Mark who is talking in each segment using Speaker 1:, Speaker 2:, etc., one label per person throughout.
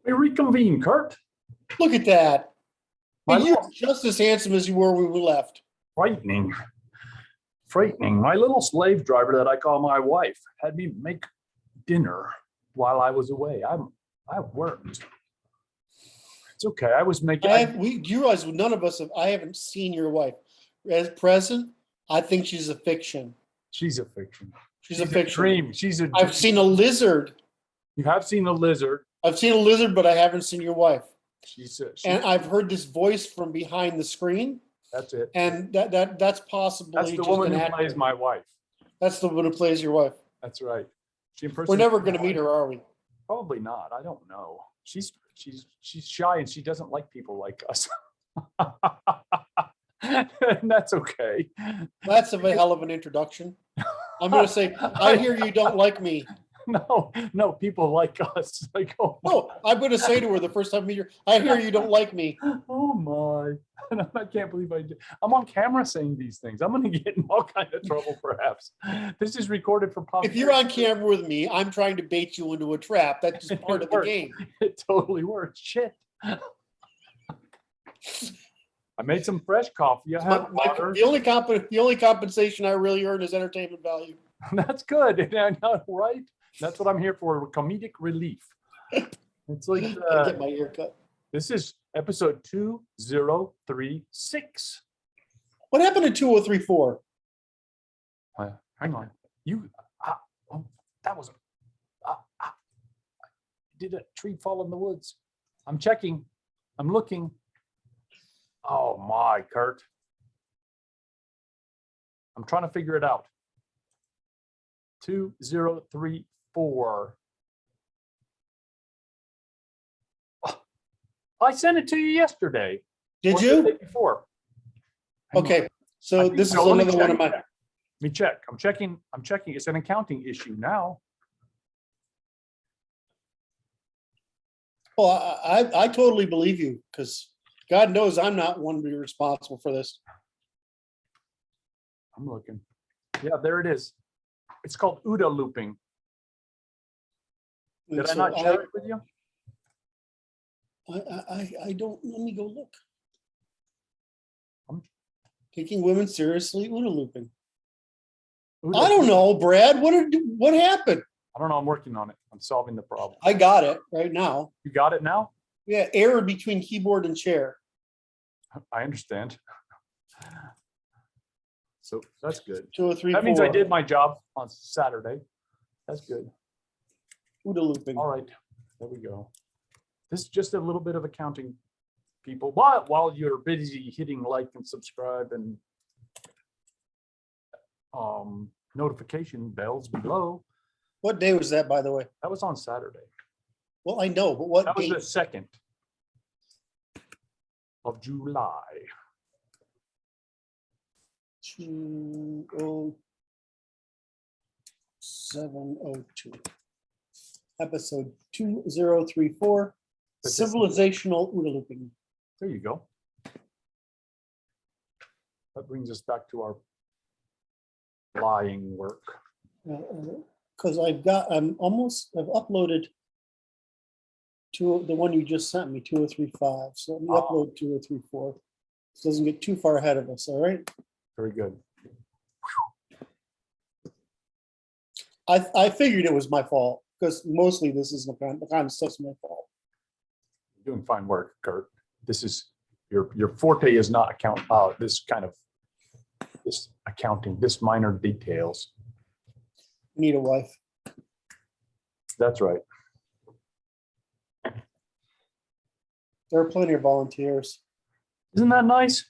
Speaker 1: We reconvene, Kurt.
Speaker 2: Look at that.
Speaker 1: My
Speaker 2: And you're
Speaker 1: little
Speaker 2: just as handsome as you were when we left.
Speaker 1: frightening, frightening. My little slave driver that I call my wife had me make dinner while I was away. I worked. It's okay. I was making.
Speaker 2: You realize none of us have, I haven't seen your wife. As present, I think she's a fiction.
Speaker 1: She's a fiction.
Speaker 2: She's a fiction.
Speaker 1: Dream.
Speaker 2: I've seen a lizard.
Speaker 1: You have seen a lizard.
Speaker 2: I've seen a lizard, but I haven't seen your wife.
Speaker 1: And
Speaker 2: I've heard this voice from behind the screen.
Speaker 1: That's it.
Speaker 2: And that's possibly
Speaker 1: that's the
Speaker 2: just
Speaker 1: woman
Speaker 2: an
Speaker 1: who
Speaker 2: actor.
Speaker 1: plays my wife.
Speaker 2: That's the woman who plays your wife.
Speaker 1: That's right.
Speaker 2: We're never going to meet her, are we?
Speaker 1: Probably not. I don't know. She's shy and she doesn't like people like us. And that's okay.
Speaker 2: That's a hell of an introduction. I'm going to say, I hear you don't like me.
Speaker 1: No, people like us. Like, oh,
Speaker 2: no, I'm going to say to her the first time I meet her, I hear you don't like me.
Speaker 1: Oh my! I can't believe I did. I'm on camera saying these things. I'm going to get in all kind of trouble, perhaps. This is recorded for public.
Speaker 2: If you're on camera with me, I'm trying to bait you into a trap. That's just part of the game.
Speaker 1: It totally works. Shit. I made some fresh coffee.
Speaker 2: The only compensation I really earn is entertainment value.
Speaker 1: That's good. Right? That's what I'm here for, comedic relief. It's like
Speaker 2: I get my ear cut.
Speaker 1: This is episode 2036.
Speaker 2: What happened to 2034?
Speaker 1: Hang on. That was did a tree fall in the woods? I'm checking. I'm looking. Oh my, Kurt. I'm trying to figure it out. 2034. I sent it to you yesterday.
Speaker 2: Did you?
Speaker 1: The day before.
Speaker 2: Okay, so this is another one of my.
Speaker 1: Let me check. I'm checking. It's an accounting issue now.
Speaker 2: Well, I totally believe you because God knows I'm not one to be responsible for this.
Speaker 1: I'm looking. Yeah, there it is. It's called OODA looping. Did I not share it with you?
Speaker 2: I don't. Let me go look.
Speaker 1: I'm
Speaker 2: taking women seriously, OODA looping. I don't know, Brad. What happened?
Speaker 1: I don't know. I'm working on it. I'm solving the problem.
Speaker 2: I got it right now.
Speaker 1: You got it now?
Speaker 2: Yeah, error between keyboard and chair.
Speaker 1: I understand. So that's good.
Speaker 2: 2 or 3.
Speaker 1: That means I did my job on Saturday. That's good.
Speaker 2: OODA looping.
Speaker 1: All right, there we go. This is just a little bit of accounting, people. While you're busy hitting like and subscribe and notification bells below.
Speaker 2: What day was that, by the way?
Speaker 1: That was on Saturday.
Speaker 2: Well, I know, but what
Speaker 1: That was
Speaker 2: date?
Speaker 1: the 2nd of July.
Speaker 2: 20702. Episode 2034. Civilizational OODA looping.
Speaker 1: There you go. That brings us back to our lying work.
Speaker 2: Because I've uploaded to the one you just sent me, 2035. So let me upload 2034. This doesn't get too far ahead of us, all right?
Speaker 1: Very good.
Speaker 2: I figured it was my fault because mostly this is the kind of stuff's my fault.
Speaker 1: You're doing fine work, Kurt. This is your forte is not this accounting, this minor details.
Speaker 2: Need a wife.
Speaker 1: That's right.
Speaker 2: There are plenty of volunteers.
Speaker 1: Isn't that nice?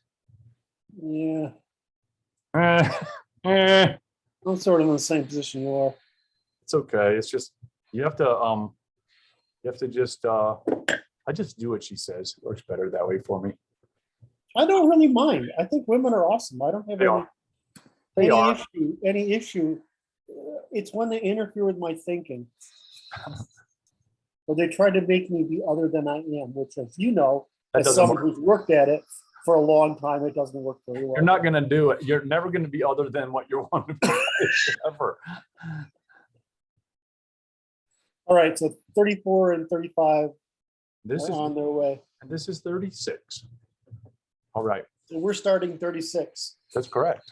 Speaker 2: Yeah. I'm sort of in the same position you are.
Speaker 1: It's okay. It's just you have to just I just do what she says. It works better that way for me.
Speaker 2: I don't really mind. I think women are awesome. I don't have any issue. It's when they interfere with my thinking. Or they try to make me be other than I am, which, as you know, as someone who's worked at it for a long time, it doesn't work very well.
Speaker 1: You're not going to do it. You're never going to be other than what you're wanting to be ever.
Speaker 2: All right, so 34 and 35
Speaker 1: This
Speaker 2: are
Speaker 1: is
Speaker 2: on their way.
Speaker 1: and this is 36. All right,
Speaker 2: So we're starting 36.
Speaker 1: that's correct.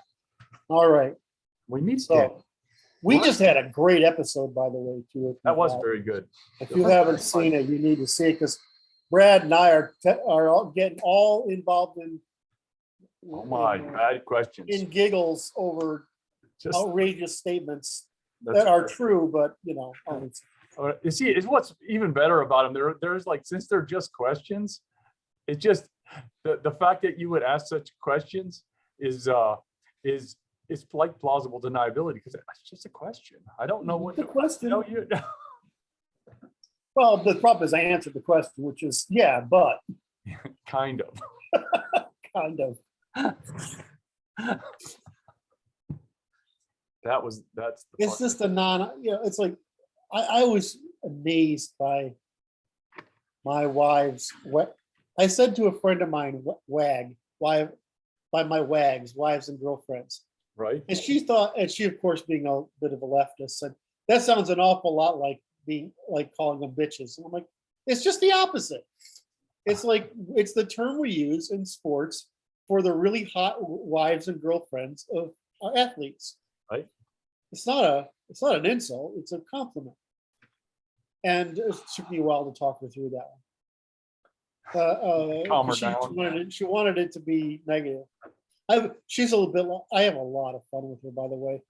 Speaker 2: All right.
Speaker 1: We need
Speaker 2: So
Speaker 1: Dan.
Speaker 2: we
Speaker 1: What?
Speaker 2: just had a great episode, by the way, too.
Speaker 1: That was very good.
Speaker 2: If you haven't seen it, you need to see it because Brad and I are all getting all involved in.
Speaker 1: Oh my, bad questions.
Speaker 2: In giggles over
Speaker 1: Just
Speaker 2: outrageous statements
Speaker 1: that's
Speaker 2: that are
Speaker 1: great.
Speaker 2: true, but
Speaker 1: You see, it's what's even better about them. There's like, since they're just questions, it just the fact that you would ask such questions is like plausible deniability because it's just a question. I don't know what
Speaker 2: the question.
Speaker 1: No, you.
Speaker 2: Well, the problem is I answered the question, which is yeah, but
Speaker 1: Kind of.
Speaker 2: kind of.
Speaker 1: That's the
Speaker 2: It's
Speaker 1: part.
Speaker 2: just a it's like I was amazed by my wives. What I said to a friend of mine, wives and girlfriends.
Speaker 1: Right.
Speaker 2: And she thought, and she, of course, being a bit of a leftist, said, that sounds an awful lot like calling them bitches. And I'm like, it's just the opposite. It's like, it's the term we use in sports for the really hot wives and girlfriends of our athletes.
Speaker 1: Right.
Speaker 2: It's not an insult, it's a compliment. And it took me a while to talk her through that one.
Speaker 1: Calm her down.
Speaker 2: She wanted it to be negative. She's a little bit. I have a lot of fun with her, by the way.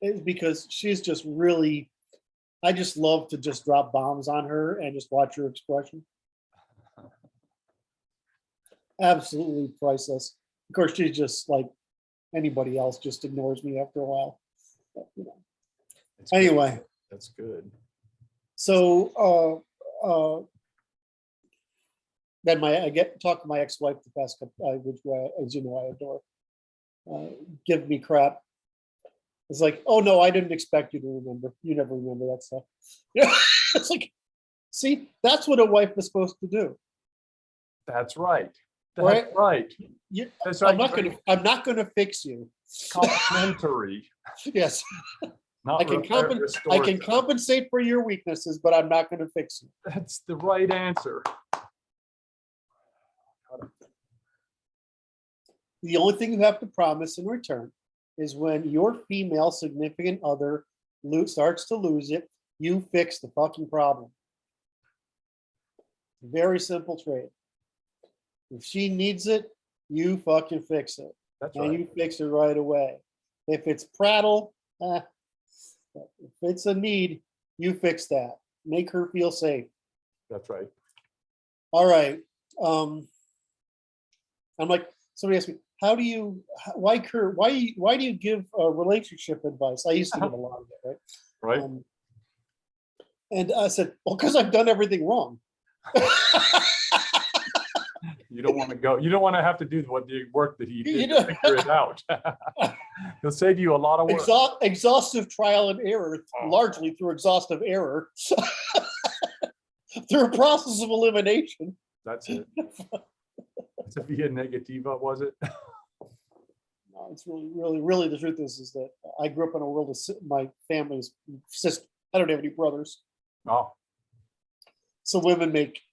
Speaker 2: It's because she's just really. I just love to just drop bombs on her and just watch her expression. Absolutely priceless. Of course, she's just like anybody else. Just ignores me after a while. But, anyway,
Speaker 1: that's good.
Speaker 2: So. Then I get talk to my ex-wife the past couple, which as you know I adore. Give me crap. It's like, oh no, I didn't expect you to remember. You never remember that stuff. Yeah, it's like, see, that's what a wife is supposed to do.
Speaker 1: That's right. That's right. That's
Speaker 2: I'm not gonna fix you.
Speaker 1: Complimentary.
Speaker 2: Yes.
Speaker 1: Not
Speaker 2: I can compensate for your weaknesses, but I'm not gonna fix you.
Speaker 1: That's the right answer.
Speaker 2: The only thing you have to promise in return is when your female significant other starts to lose it, you fix the fucking problem. Very simple trade. If she needs it, you fucking fix it.
Speaker 1: That's
Speaker 2: and
Speaker 1: right.
Speaker 2: You fix it right away. If it's prattle, if it's a need, you fix that. Make her feel safe.
Speaker 1: That's right.
Speaker 2: All right. I'm like, somebody asked me, why do you give relationship advice? I used to give a lot of it,
Speaker 1: right?
Speaker 2: And I said, well, because I've done everything wrong.
Speaker 1: You don't want to go. You don't want to have to do the work that he did to figure it out. He'll save you a lot of work.
Speaker 2: Exhaustive trial and error, largely through exhaustive error, through a process of elimination.
Speaker 1: That's it. It's a via negativa, was it?
Speaker 2: No, it's really the truth is that I grew up in a world of my family's sister. I don't have any brothers.
Speaker 1: Oh.
Speaker 2: So women make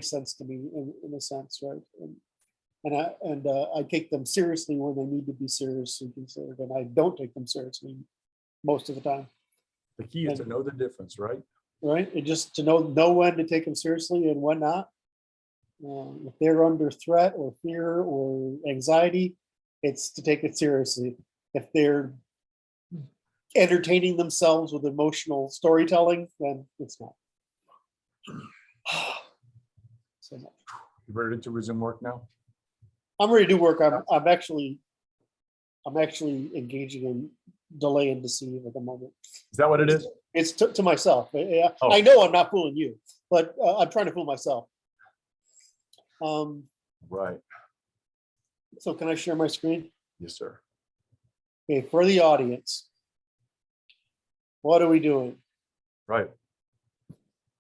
Speaker 2: sense to me in a sense, right? And I take them seriously when they need to be seriously considered, and I don't take them seriously most of the time.
Speaker 1: The key is to know the difference, right?
Speaker 2: Right, and just to know when to take them seriously and when not. If they're under threat or fear or anxiety, it's to take it seriously. If they're entertaining themselves with emotional storytelling, then it's not. So much.
Speaker 1: You ready to resume work now?
Speaker 2: I'm ready to do work. I'm actually engaging in delay and deceive at the moment.
Speaker 1: Is that what it is?
Speaker 2: It's to myself. I know I'm not fooling you, but I'm trying to fool myself.
Speaker 1: Right.
Speaker 2: So can I share my screen?
Speaker 1: Yes, sir.
Speaker 2: Okay, for the audience, what are we doing?
Speaker 1: Right.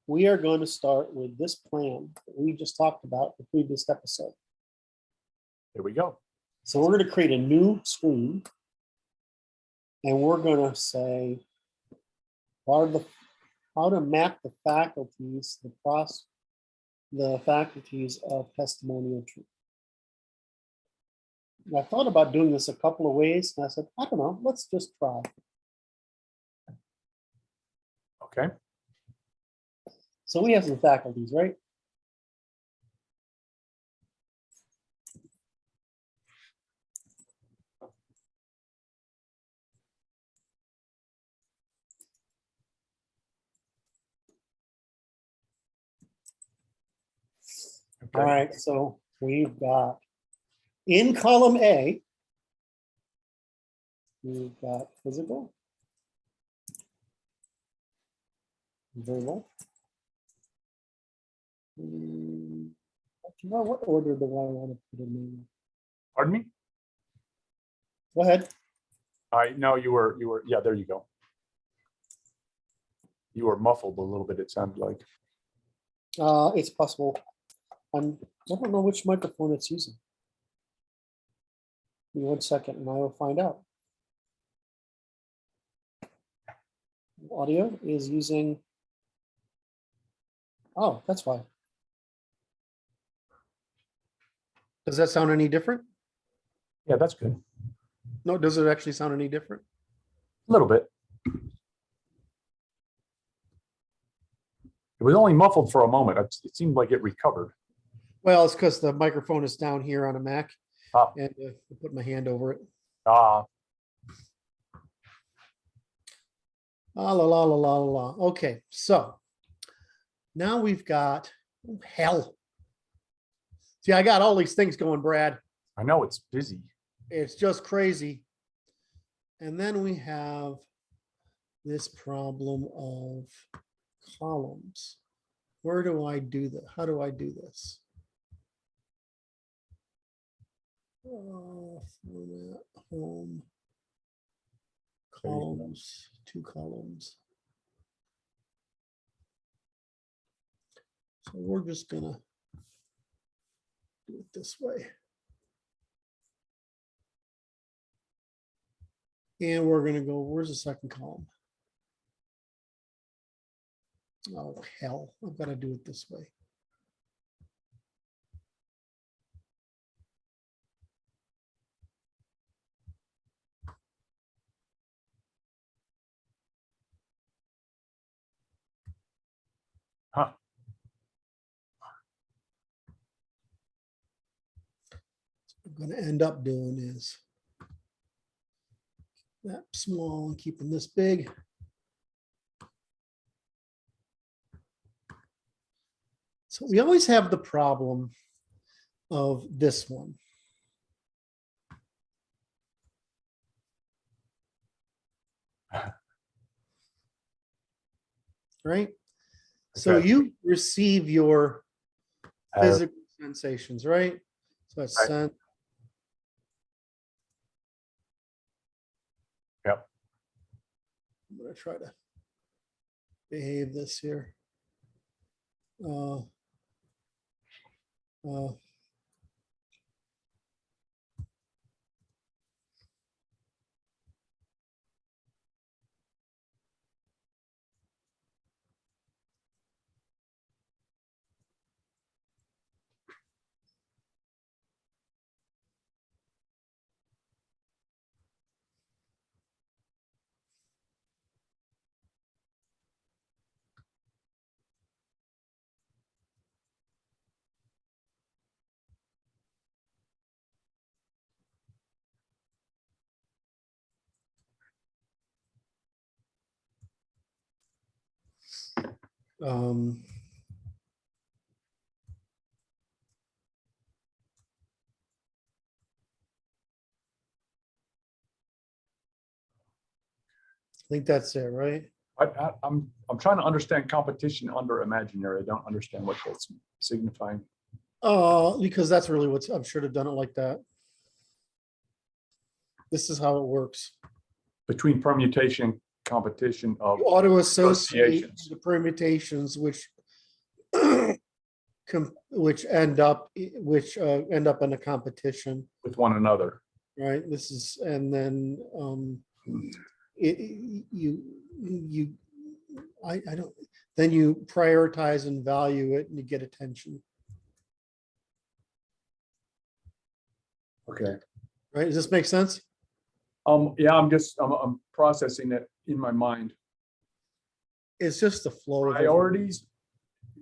Speaker 2: We are going to start with this plan that we just talked about in the previous episode.
Speaker 1: Here we go.
Speaker 2: So we're going to create a new screen, and we're going to say how to map the faculties, the the faculties of testimonial truth. And I thought about doing this a couple of ways, and I said, I don't know, let's just try.
Speaker 1: Okay.
Speaker 2: So we have some faculties, right? All
Speaker 1: Okay.
Speaker 2: right, so we've got in column A, we've got physical, verbal. You know, what order do I want to put them in?
Speaker 1: Pardon me?
Speaker 2: Go ahead.
Speaker 1: No, you were, yeah, there you go. You were muffled a little bit, it sounded like.
Speaker 2: It's possible. I don't know which microphone it's using. Give me 1 second and I will find out. Audio is using. Oh, that's why. Does that sound any different?
Speaker 1: Yeah, that's good.
Speaker 2: No, does it actually sound any different?
Speaker 1: A little bit. It was only muffled for a moment. It seemed like it recovered.
Speaker 2: Well, it's because the microphone is down here on a Mac,
Speaker 1: Ah.
Speaker 2: and I put my hand over it.
Speaker 1: Ah,
Speaker 2: Ah, la la la la la la. Okay, so now we've got oh, hell. See, I got all these things going, Brad.
Speaker 1: I know it's busy.
Speaker 2: It's just crazy. And then we have this problem of columns. Where do I do that? How do I do this? Format, home, columns, 2 columns. So we're just gonna do it this way. And we're gonna go, where's the second column? Oh, hell, I've got to do it this way.
Speaker 1: Huh.
Speaker 2: What I'm going to end up doing is that small and keeping this big. So we always have the problem of this one. Right? So
Speaker 1: Okay.
Speaker 2: you receive your physical sensations, right? So it's
Speaker 1: Right.
Speaker 2: sense.
Speaker 1: Yep.
Speaker 2: I'm going to try to behave this here. Um, I think that's it, right?
Speaker 1: I'm trying to understand competition under imaginary. I don't understand what that's signifying.
Speaker 2: Because that's really what's, I should have done it like that. This is how it works.
Speaker 1: Between permutation, competition of
Speaker 2: You auto associate
Speaker 1: associations.
Speaker 2: the permutations which which end up in a competition,
Speaker 1: with one another.
Speaker 2: right? This is, and then I don't, then you prioritize and value it and you get attention.
Speaker 1: Okay.
Speaker 2: Right? Does this make sense?
Speaker 1: Yeah, I'm processing it in my mind.
Speaker 2: It's just the flow of it.
Speaker 1: Priorities.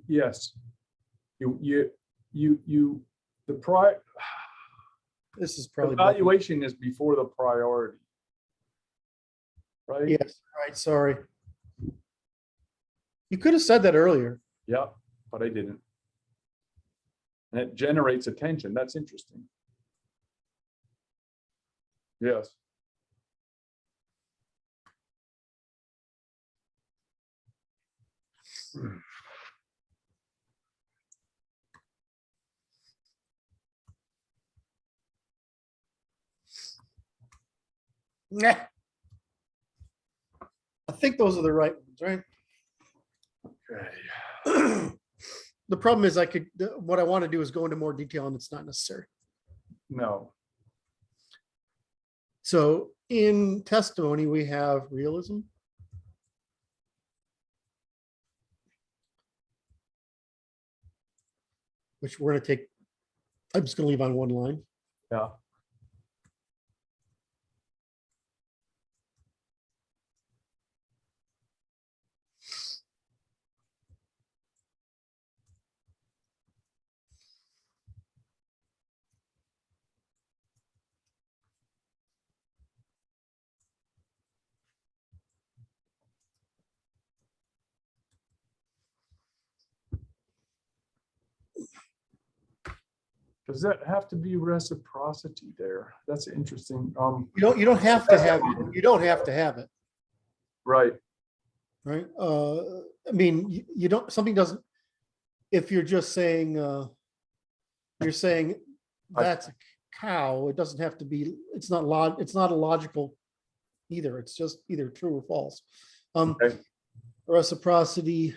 Speaker 1: Yes. The
Speaker 2: This is probably better.
Speaker 1: evaluation is before the priority. Right?
Speaker 2: Yes, right, sorry. You could have said that earlier.
Speaker 1: Yeah, but I didn't. And it generates attention. That's interesting. Yes.
Speaker 2: Nah. I think those are the right ones, right?
Speaker 1: Okay.
Speaker 2: The problem is what I want to do is go into more detail and it's not necessary.
Speaker 1: No.
Speaker 2: So in testimony, we have realism. Which we're going to take, I'm just going to leave on one line.
Speaker 1: Yeah. Does that have to be reciprocity there? That's interesting.
Speaker 2: You don't have to have it. You don't have to have it.
Speaker 1: Right.
Speaker 2: Right. I mean, you don't, something doesn't, if you're just saying, you're saying that's a cow, it doesn't have to be, it's not a logical either. It's just either true or false.
Speaker 1: Okay.
Speaker 2: Reciprocity,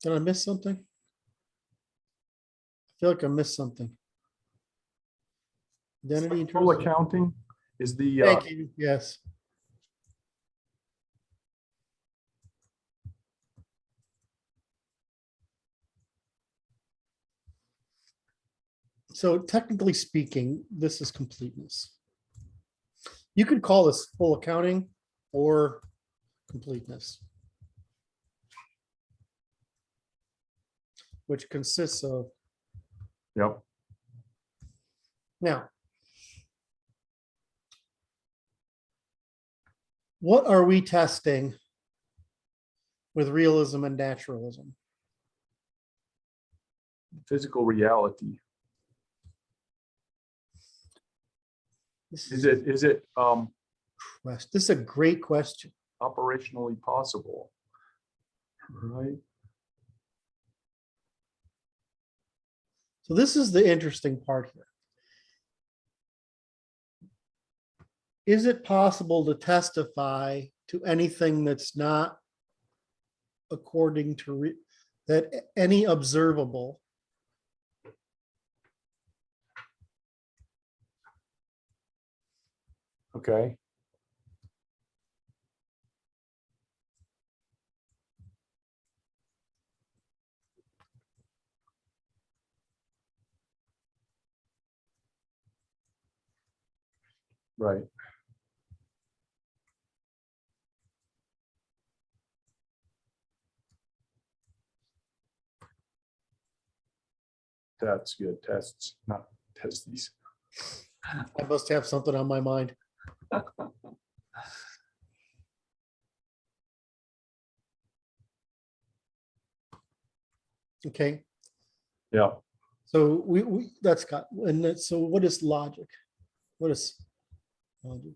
Speaker 2: did I miss something? I feel like I missed something. Identity.
Speaker 1: Full accounting is the
Speaker 2: Thank you. Yes. So technically speaking, this is completeness. You could call this full accounting or completeness, which consists of,
Speaker 1: Yep.
Speaker 2: now, what are we testing with realism and naturalism?
Speaker 1: Physical reality.
Speaker 2: This
Speaker 1: Is it
Speaker 2: this is a great question.
Speaker 1: operationally possible? Right.
Speaker 2: So this is the interesting part here. Is it possible to testify to anything that's not according to that any observable
Speaker 1: Okay. Right. That's good. Tests, not testes.
Speaker 2: I must have something on my mind. Okay,
Speaker 1: Yeah.
Speaker 2: so we that's got, and that, so what is logic? What is logic?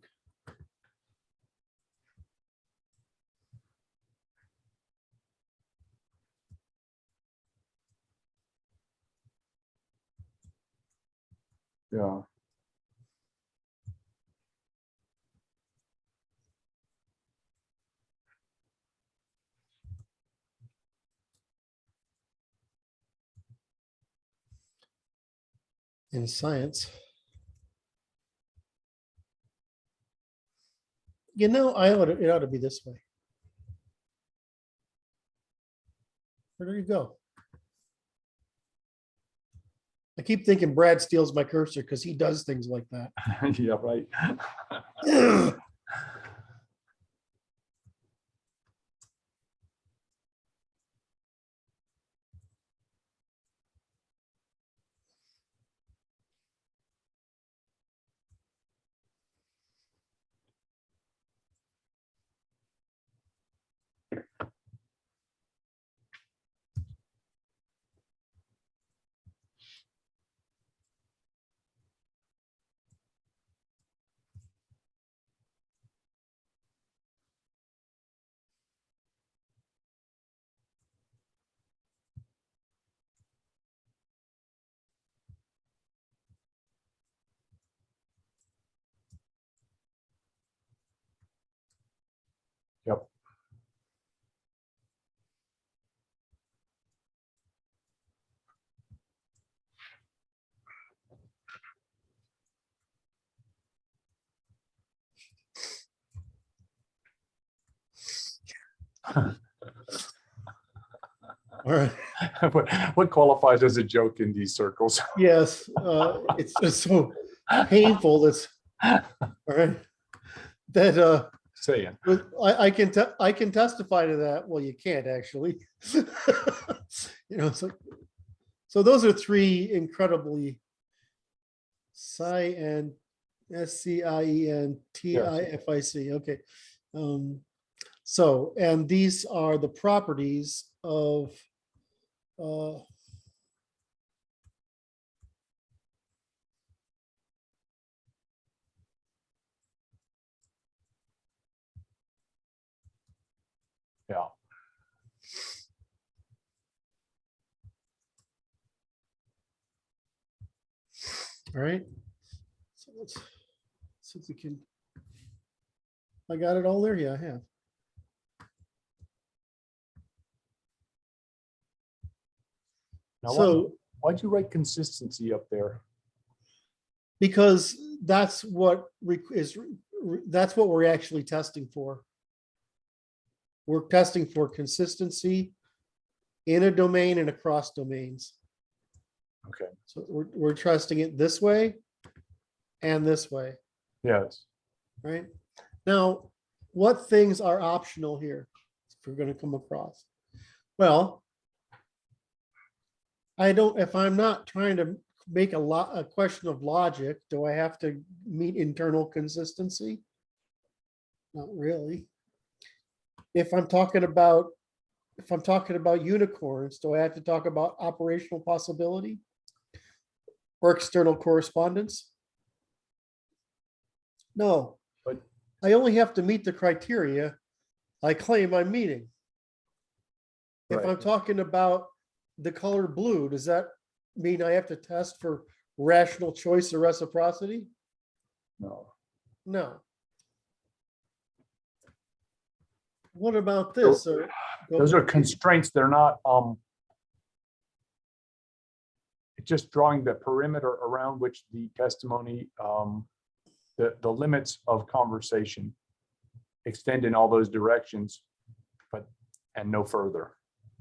Speaker 1: Yeah.
Speaker 2: in science. You know, it ought to be this way. Where did you go? I keep thinking Brad steals my cursor because he does things like that.
Speaker 1: Yeah, right. Yep.
Speaker 2: All right.
Speaker 1: What qualifies as a joke in these circles?
Speaker 2: Yes, it's just so painful. That's all right. That
Speaker 1: Saying.
Speaker 2: I can testify to that. Well, you can't actually. So those are three incredibly and SCIENTIFIC. Okay. So, and these are the properties of
Speaker 1: Yeah.
Speaker 2: all right. So let's see if we can. I got it all there. Yeah, I have.
Speaker 1: Now,
Speaker 2: So
Speaker 1: why'd you write consistency up there?
Speaker 2: because that's what that's what we're actually testing for. We're testing for consistency in a domain and across domains.
Speaker 1: Okay.
Speaker 2: So we're testing it this way and this way,
Speaker 1: Yes.
Speaker 2: right? Now, what things are optional here if we're going to come across? Well, if I'm not trying to make a question of logic, do I have to meet internal consistency? Not really. If I'm talking about unicorns, do I have to talk about operational possibility or external correspondence? No,
Speaker 1: But
Speaker 2: I only have to meet the criteria I claim I'm meeting. If
Speaker 1: Right.
Speaker 2: I'm talking about the color blue, does that mean I have to test for rational choice or reciprocity?
Speaker 1: no.
Speaker 2: No. What about this?
Speaker 1: Those are constraints. They're not just drawing the perimeter around which the testimony, the limits of conversation extend in all those directions, and no further.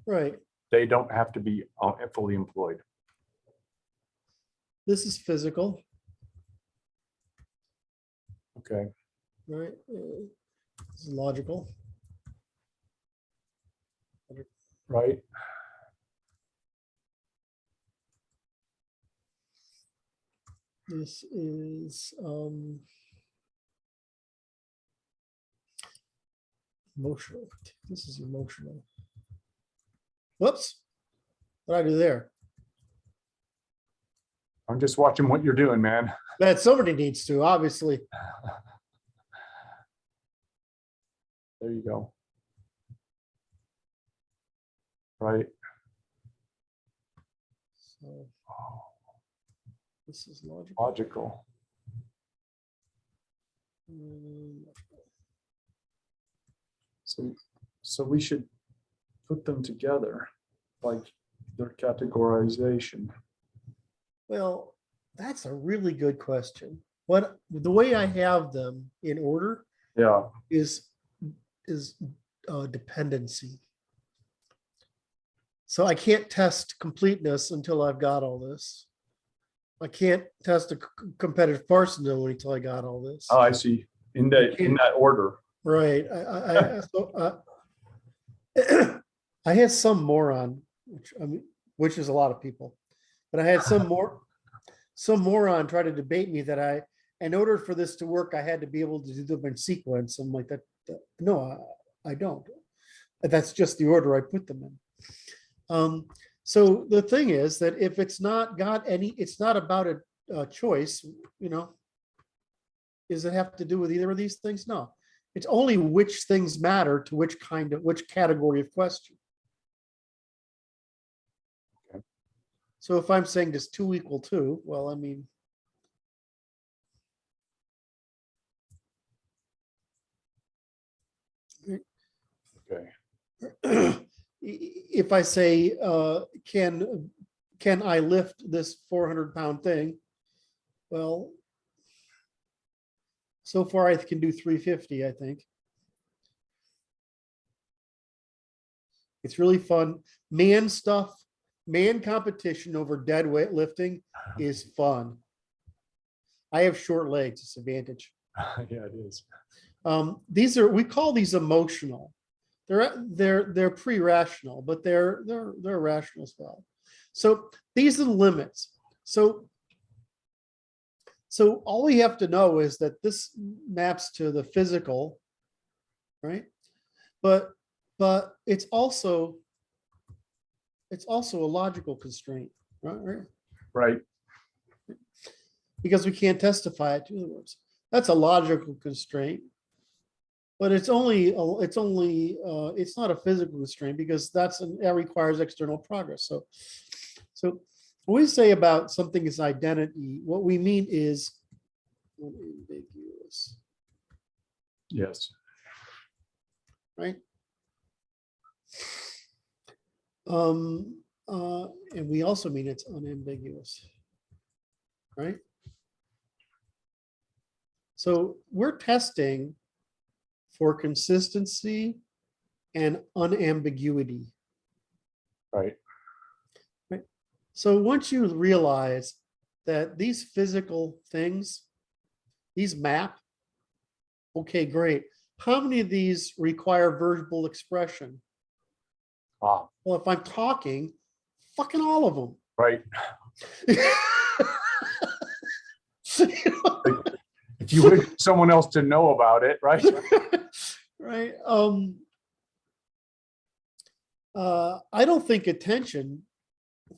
Speaker 2: Right.
Speaker 1: They don't have to be fully employed.
Speaker 2: This is physical,
Speaker 1: Okay.
Speaker 2: right? This is logical.
Speaker 1: Right.
Speaker 2: This is emotional. This is emotional. Whoops. What did I do there?
Speaker 1: I'm just watching what you're doing, man.
Speaker 2: That somebody needs to, obviously.
Speaker 1: There you go. Right.
Speaker 2: So this is logical.
Speaker 1: Logical. So we should put them together, like their categorization.
Speaker 2: Well, That's a really good question. What the way I have them in order
Speaker 1: Yeah.
Speaker 2: is dependency. So I can't test completeness until I've got all this. I can't test a competitive parsimony until I got all this.
Speaker 1: Oh, I see. In that order.
Speaker 2: Right. I had some moron, which is a lot of people, but I had some moron try to debate me that in order for this to work, I had to be able to do them in sequence. I'm like that. No, I don't. That's just the order I put them in. So the thing is that if it's not got any, it's not about a choice, does it have to do with either of these things? No, it's only which things matter to which category of question.
Speaker 1: Okay.
Speaker 2: So if I'm saying does 2 equal 2, well, I mean,
Speaker 1: Okay.
Speaker 2: if I say, can I lift this 400-pound thing? Well, so far I can do 350, I think. It's really fun. Man competition over dead weight lifting is fun. I have short legs, it's an advantage.
Speaker 1: Yeah, it is.
Speaker 2: We call these emotional. They're pre-rational, but they're rational as well. So these are the limits. So all we have to know is that this maps to the physical, right? But it's also a logical constraint, right?
Speaker 1: Right.
Speaker 2: Because we can't testify it to the words. That's a logical constraint. But it's not a physical constraint because that requires external progress. So when we say about something is identity, what we mean is unambiguous.
Speaker 1: Yes.
Speaker 2: Right? And we also mean it's unambiguous. Right? So we're testing for consistency and unambiguity.
Speaker 1: Right.
Speaker 2: Right. So once you realize that these physical things, these map, okay, great. How many of these require verbal expression?
Speaker 1: Wow.
Speaker 2: Well, if I'm talking, fucking all of them.
Speaker 1: Right. If you wish someone else to know about it, right?
Speaker 2: Right. I don't think attention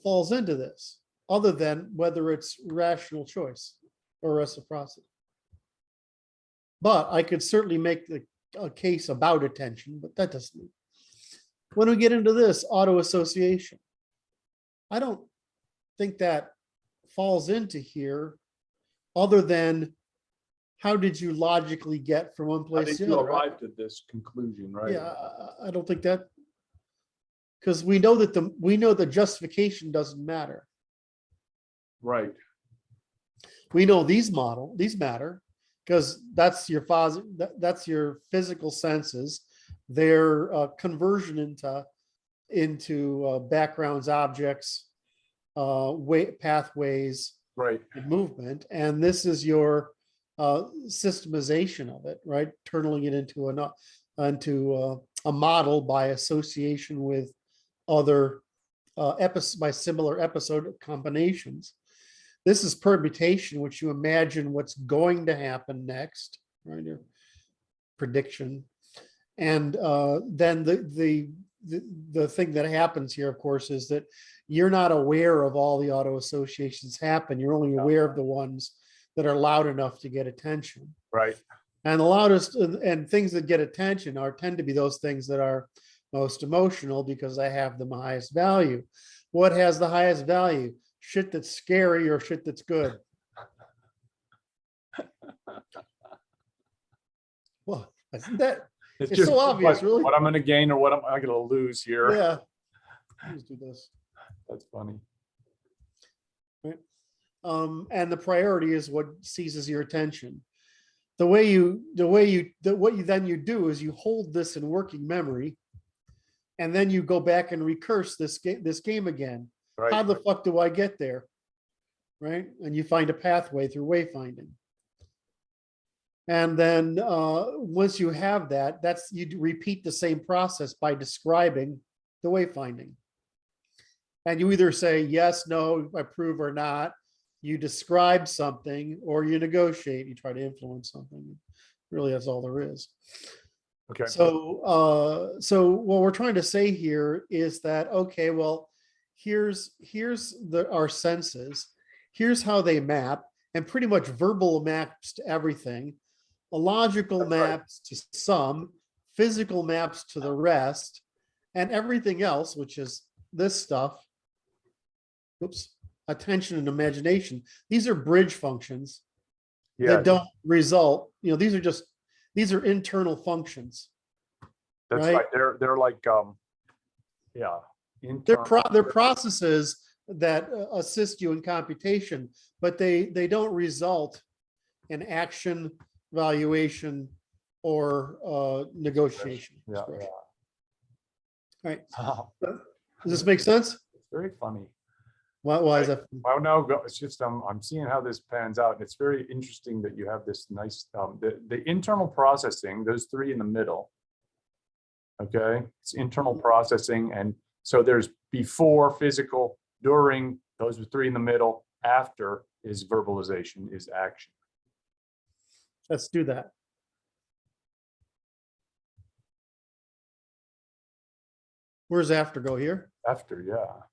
Speaker 2: falls into this, other than whether it's rational choice or reciprocity. But I could certainly make a case about attention, but that doesn't mean. When we get into this auto association, I don't think that falls into here, other than how did you logically get from one
Speaker 1: I
Speaker 2: place
Speaker 1: think
Speaker 2: to
Speaker 1: you
Speaker 2: the other?
Speaker 1: arrived at this conclusion, right?
Speaker 2: Yeah, I don't think that, because we know that the justification doesn't matter.
Speaker 1: Right.
Speaker 2: We know these matter because that's your physical senses, their conversion into backgrounds, objects, pathways,
Speaker 1: Right.
Speaker 2: and movement, and this is your systemization of it, right? Turning it into a model by association with other by similar episode combinations. This is permutation, which you imagine what's going to happen next, right? Your prediction, and then the thing that happens here, of course, is that you're not aware of all the auto associations happen. You're only aware of the ones that are loud enough to get attention.
Speaker 1: Right.
Speaker 2: And the loudest and things that get attention tend to be those things that are most emotional because they have the highest value. What has the highest value? Shit that's scary or shit that's good? Well, isn't that it's
Speaker 1: just
Speaker 2: so obvious,
Speaker 1: like,
Speaker 2: really?
Speaker 1: what I'm going to gain or what am I going to lose here?
Speaker 2: Yeah. Let's do this.
Speaker 1: That's funny.
Speaker 2: Right. and the priority is what seizes your attention. What you then you do is you hold this in working memory, and then you go back and recurse this game again.
Speaker 1: Right.
Speaker 2: How the fuck do I get there? Right? And you find a pathway through wayfinding. And then once you have that, you repeat the same process by describing the wayfinding. And you either say yes, no, approve, or not. You describe something, or you negotiate. You try to influence something. Really, that's all there is.
Speaker 1: Okay.
Speaker 2: So what we're trying to say here is that, okay, well, here's our senses. Here's how they map, and pretty much verbal maps to everything. A logical maps to some, physical maps to the rest, and everything else, which is this stuff. Oops, attention and imagination. These are bridge functions that don't result. These are internal functions.
Speaker 1: That's right. They're like yeah.
Speaker 2: They're processes that assist you in computation, but they don't result in action, valuation, or negotiation.
Speaker 1: Yeah.
Speaker 2: All right. Does this make sense?
Speaker 1: It's very funny.
Speaker 2: Why is that?
Speaker 1: Well, no, it's just I'm seeing how this pans out. It's very interesting that you have this nice the internal processing, those three in the middle. Okay, it's internal processing, and so there's before physical, during, those are three in the middle, after is verbalization, is action.
Speaker 2: Let's do that. Where's after go here?
Speaker 1: After, yeah.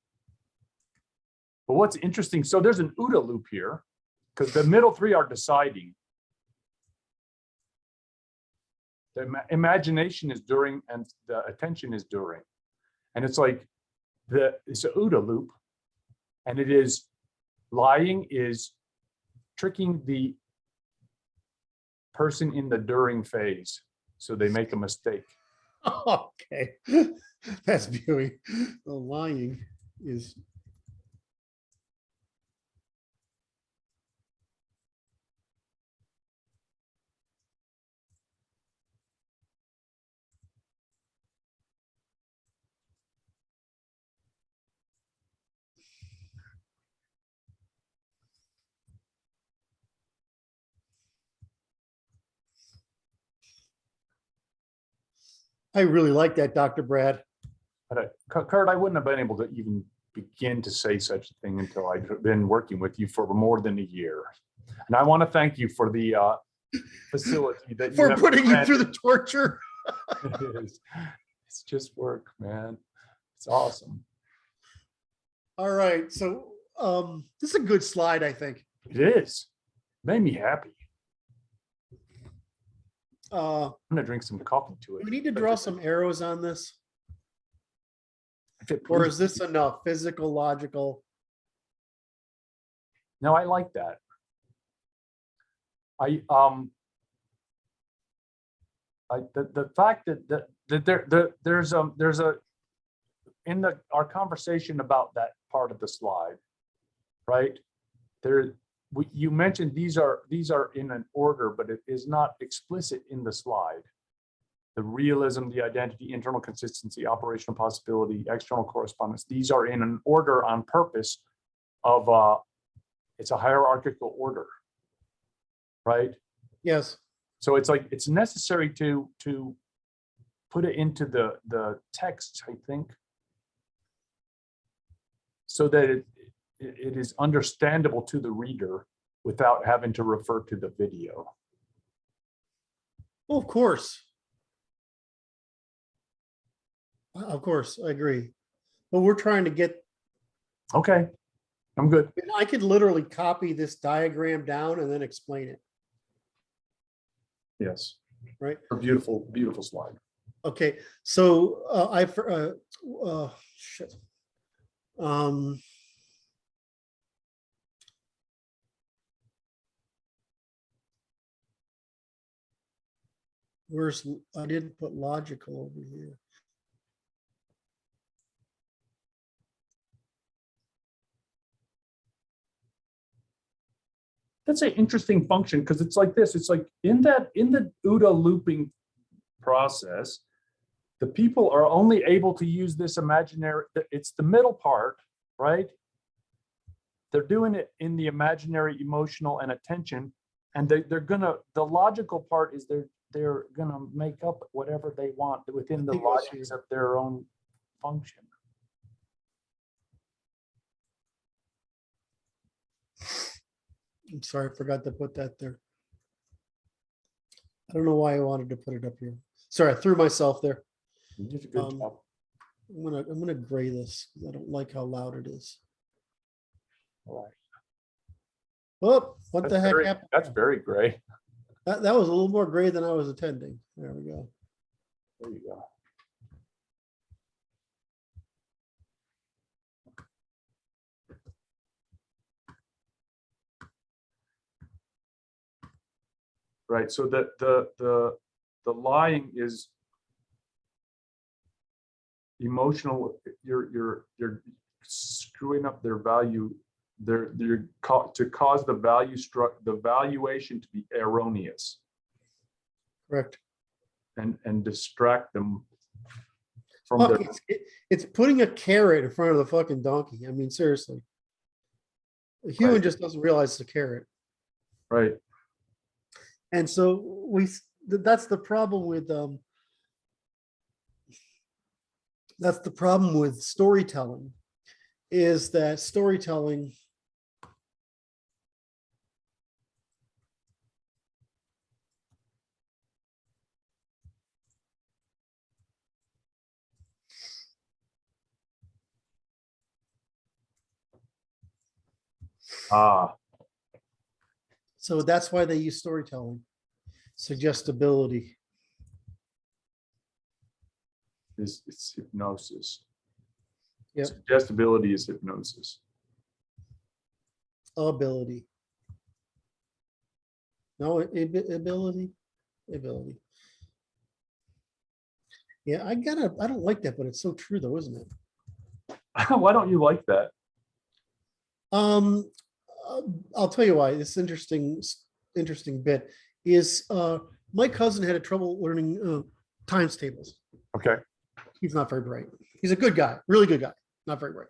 Speaker 1: But what's interesting, so there's an OODA loop here, because the middle three are deciding. The imagination is during, and the attention is during. And it's like, it's an OODA loop, and it is, lying is tricking the person in the during phase, so they make a mistake.
Speaker 2: Okay, that's viewing. The lying is. I really like that, Dr. Brad.
Speaker 1: But Kurt, I wouldn't have been able to even begin to say such a thing until I'd been working with you for more than a year. And I want to thank you for the facility that
Speaker 2: for putting you through the torture.
Speaker 1: It's just work, man. It's awesome.
Speaker 2: All right, so this is a good slide, I think.
Speaker 1: It is. Made me happy.
Speaker 2: I'm
Speaker 1: gonna drink some coffee to it.
Speaker 2: We need to draw some arrows on this. Or is this enough? Physical, logical?
Speaker 1: No, I like that. The fact that there's a in our conversation about that part of the slide, right? You mentioned these are in an order, but it is not explicit in the slide. The realism, the identity, internal consistency, operational possibility, external correspondence, these are in an order on purpose of it's a hierarchical order, right?
Speaker 2: Yes.
Speaker 1: So it's like it's necessary to put it into the text, I think, so that it is understandable to the reader without having to refer to the video.
Speaker 2: Well, of course, I agree. But we're trying to get.
Speaker 1: Okay, I'm good.
Speaker 2: I could literally copy this diagram down and then explain it.
Speaker 1: Yes.
Speaker 2: Right.
Speaker 1: A beautiful, beautiful slide.
Speaker 2: Okay, so shit. I didn't put logical over here.
Speaker 1: that's an interesting function because it's like this. It's like in the OODA looping process, the people are only able to use this imaginary, it's the middle part, right? They're doing it in the imaginary, emotional, and attention. And they're gonna, the logical part is they're gonna make up whatever they want within the logics of their own function.
Speaker 2: I'm sorry, I forgot to put that there. I don't know why I wanted to put it up here. Sorry, I threw myself there.
Speaker 1: You did a good job.
Speaker 2: I'm gonna gray this because I don't like how loud it is.
Speaker 1: All right.
Speaker 2: Oh, what
Speaker 1: That's
Speaker 2: the heck
Speaker 1: very,
Speaker 2: happened?
Speaker 1: that's very gray.
Speaker 2: That was a little more gray than I was attending. There we go.
Speaker 1: There you go. Right, so the lying is emotional. You're screwing up their value. To cause the valuation to be erroneous
Speaker 2: Correct.
Speaker 1: and distract them from
Speaker 2: Fuck,
Speaker 1: their.
Speaker 2: it's putting a carrot in front of the fucking donkey. I mean, seriously. The human
Speaker 1: Right.
Speaker 2: just doesn't realize it's a carrot.
Speaker 1: Right.
Speaker 2: And so that's the problem with storytelling, is that storytelling so that's why they use storytelling. Suggestibility.
Speaker 1: It's hypnosis.
Speaker 2: Yep.
Speaker 1: Suggestibility is hypnosis.
Speaker 2: Ability. No, ability. Yeah, I don't like that, but it's so true though, isn't it?
Speaker 1: Why don't you like that?
Speaker 2: I'll tell you why. This interesting bit is my cousin had a trouble learning times tables.
Speaker 1: Okay.
Speaker 2: He's not very bright. He's a good guy, really good guy, not very bright.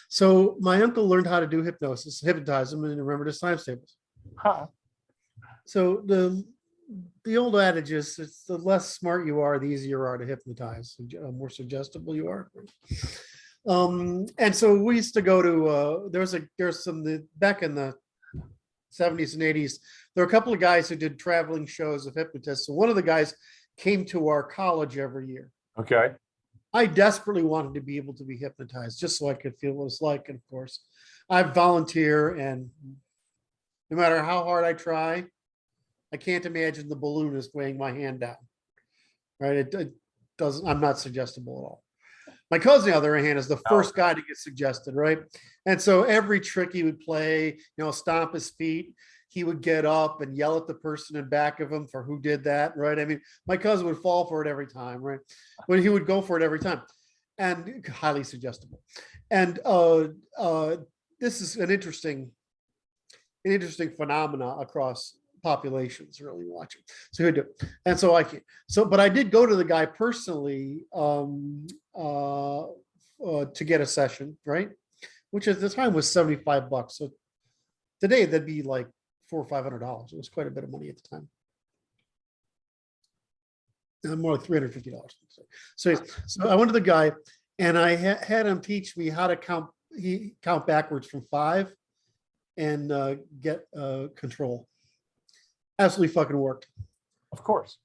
Speaker 2: So my uncle learned how to do hypnosis, hypnotize him, and remembered his times tables.
Speaker 1: Huh.
Speaker 2: So the old adage is, it's the less smart you are, the easier you are to hypnotize. The more suggestible you are. And so we used to go to there's some back in the 70s and 80s. There were a couple of guys who did traveling shows of hypnotists. So one of the guys came to our college every year.
Speaker 1: Okay.
Speaker 2: I desperately wanted to be able to be hypnotized just so I could feel what it's like. And of course, I volunteer, and no matter how hard I try, I can't imagine the balloonist weighing my hand down. Right? It doesn't. I'm not suggestible at all. My cousin, on the other hand, is the first guy to get suggested, right? And so every trick he would play, stomp his feet, he would get up and yell at the person in back of him for who did that, right? I mean, my cousin would fall for it every time, right? But he would go for it every time, and highly suggestible. And this is an interesting phenomena across populations, really watching. So he'd do it. And so but I did go to the guy personally to get a session, right? Which at the time was $75. So today that'd be like $400 or $500. It was quite a bit of money at the time. More like $350. So I went to the guy, and I had him teach me how to count backwards from 5 and get control. Absolutely fucking worked.
Speaker 1: Of course.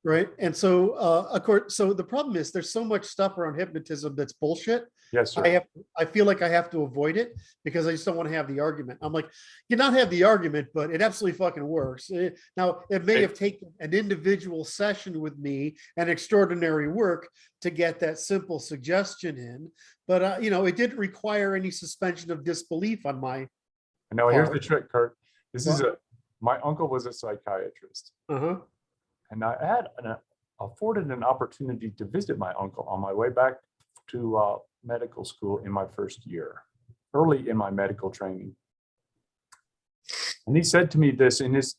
Speaker 2: Right. And so of course, so the problem is there's so much stuff around hypnotism that's bullshit.
Speaker 1: Yes, sir.
Speaker 2: I feel like I have to avoid it because I just don't want to have the argument. I'm like, you not have the argument, but it absolutely fucking works. Now, it may have taken an individual session with me and extraordinary work to get that simple suggestion in, but it didn't require any suspension of disbelief on my
Speaker 1: No, here's the trick, Kurt. My uncle was a psychiatrist. And I had afforded an opportunity to visit my uncle on my way back to medical school in my first year, early in my medical training. And he said to me this in his